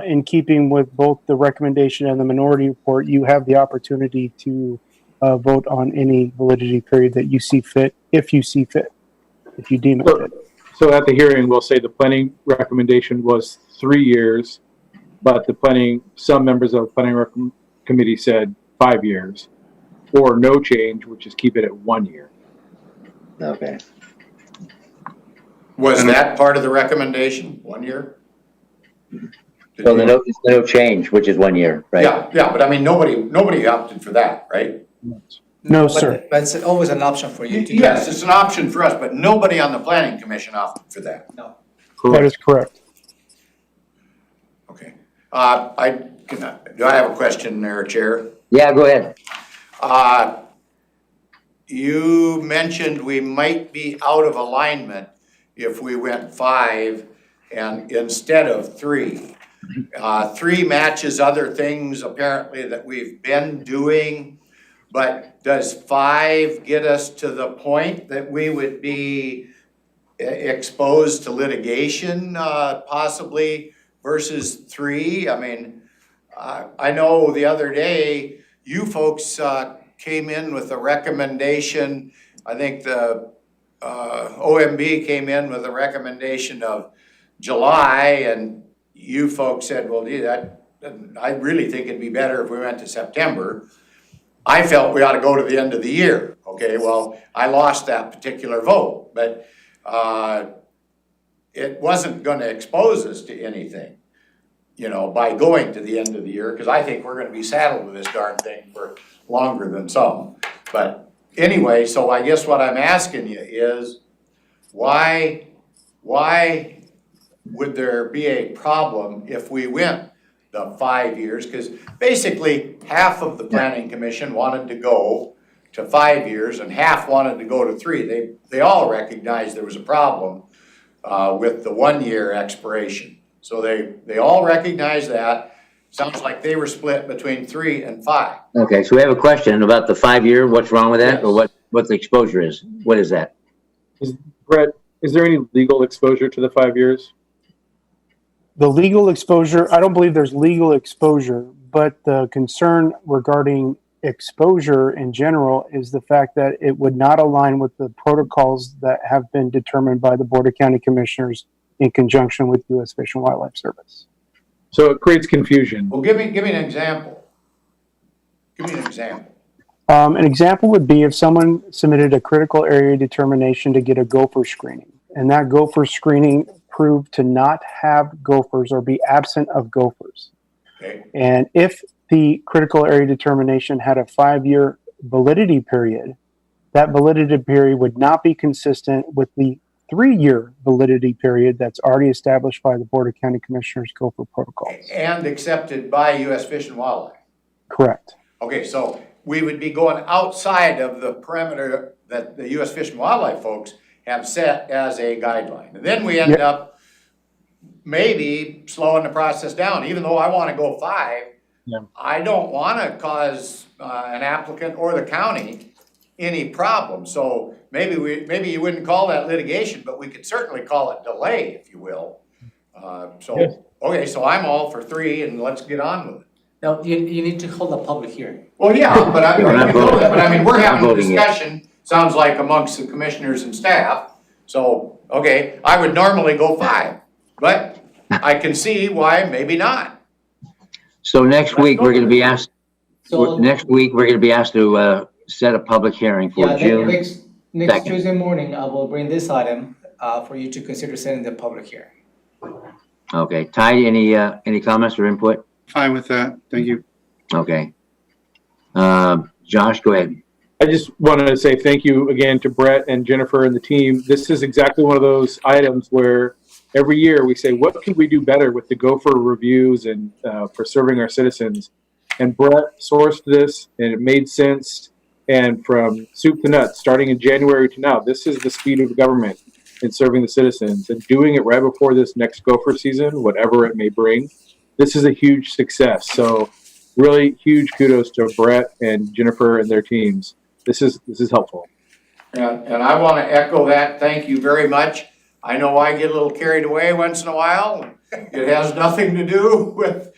in keeping with both the recommendation and the minority report, you have the opportunity to vote on any validity period that you see fit, if you see fit, if you deem it fit. So at the hearing, we'll say the planning recommendation was 3 years, but some members of the planning committee said 5 years, or no change, which is keep it at 1 year. Okay. Was that part of the recommendation, 1 year? So it's no change, which is 1 year, right? Yeah, but I mean, nobody opted for that, right? No, sir. But it's always an option for you to. Yes, it's an option for us, but nobody on the planning commission opted for that. No. That is correct. Okay. Do I have a question there, Chair? Yeah, go ahead. You mentioned we might be out of alignment if we went 5 and instead of 3. 3 matches other things apparently that we've been doing, but does 5 get us to the point that we would be exposed to litigation possibly versus 3? I mean, I know the other day you folks came in with a recommendation. I think the OMB came in with a recommendation of July, and you folks said, well, gee, I really think it'd be better if we went to September. I felt we ought to go to the end of the year. Okay, well, I lost that particular vote, but it wasn't going to expose us to anything, by going to the end of the year, because I think we're going to be saddled with this darn thing for longer than some. But anyway, so I guess what I'm asking you is, why would there be a problem if we went the 5 years? Because basically half of the planning commission wanted to go to 5 years and half wanted to go to 3. They all recognized there was a problem with the 1 year expiration. So they all recognize that. Sounds like they were split between 3 and 5. Okay, so we have a question about the 5 year. What's wrong with that, Yes. or what the exposure is? What is that? Brett, is there any legal exposure to the 5 years? The legal exposure, I don't believe there's legal exposure, but the concern regarding exposure in general is the fact that it would not align with the protocols that have been determined by the Board of County Commissioners in conjunction with U.S. Fish and Wildlife Service. So it creates confusion. Well, give me an example. Give me an example. An example would be if someone submitted a critical area determination to get a gopher screening, and that gopher screening proved to not have gophers or be absent of gophers. Okay. And if the critical area determination had a 5-year validity period, that validity period would not be consistent with the 3-year validity period that's already established by the Board of County Commissioners gopher protocols. And accepted by U.S. Fish and Wildlife. Correct. Okay, so we would be going outside of the perimeter that the U.S. Fish and Wildlife folks have set as a guideline. And then we end up maybe slowing the process down. Even though I want to go 5, I don't want to cause an applicant or the county any problem. So maybe you wouldn't call that litigation, but we could certainly call it delay, if you will. Okay, so I'm all for 3, and let's get on with it. No, you need to hold a public hearing. Well, yeah, but I mean, we're having a voting yet. discussion, sounds like amongst the commissioners and staff. So, okay, I would normally go 5, but I can see why maybe not. So next week, we're going to be asked, So to set a public hearing for yeah, June. next 2nd. Tuesday morning, I will bring this item for you to consider setting the public hearing. Okay, Ty, any comments or input? Fine with that. Thank you. Okay. Josh, go ahead. I just wanted to say thank you again to Brett and Jennifer and the team. This is exactly one of those items where every year we say, what can we do better with the gopher reviews and for serving our citizens? And Brett sourced this, and it made sense. And from soup to nuts, starting in January to now, this is the speed of government in serving the citizens, and doing it right before this next gopher season, whatever it may bring. This is a huge success. So really huge kudos to Brett and Jennifer and their teams. This is helpful. And I want to echo that. Thank you very much. I know I get a little carried away once in a while. It has nothing to do with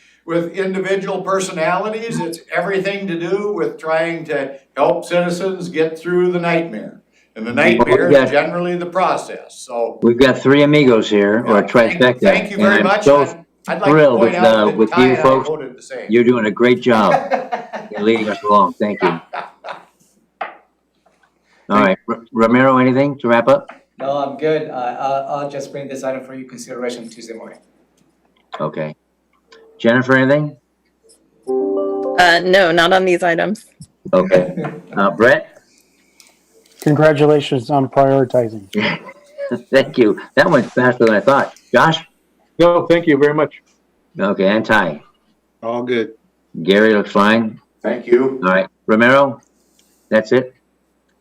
individual personalities. It's everything to do with trying to help citizens get through the nightmare. And the nightmare is generally the process, so. We've got three amigos here, or a trifecta. Thank you very much. I'd like to thrilled point out that with Ty you and I folks. voted the same. You're doing a great job in leading us along. Thank you. All right, Romero, anything to wrap up? No, I'm good. I'll just bring this item for your consideration Tuesday morning. Okay. Jennifer, anything? No, not on these items. Okay. Brett? Congratulations on prioritizing. Thank you. That went faster than I thought. Josh? No, thank you very much. Okay, and Ty? All good. Gary looks fine. Thank you. All right. Romero? That's it?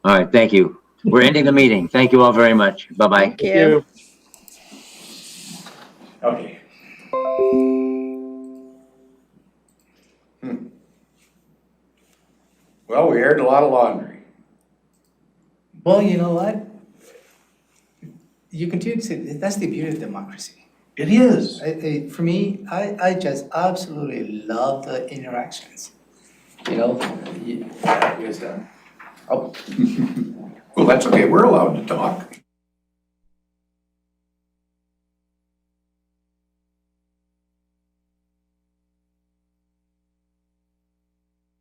All right, thank you. We're ending the meeting. Thank you all very much. Bye-bye. Thank you. Okay. Well, we aired a lot of laundry. Well, you know what? You continue to say, that's the beauty of democracy. It is. For me, I just absolutely love the interactions. You know, you guys done. Oh. Well, that's okay. We're allowed to talk.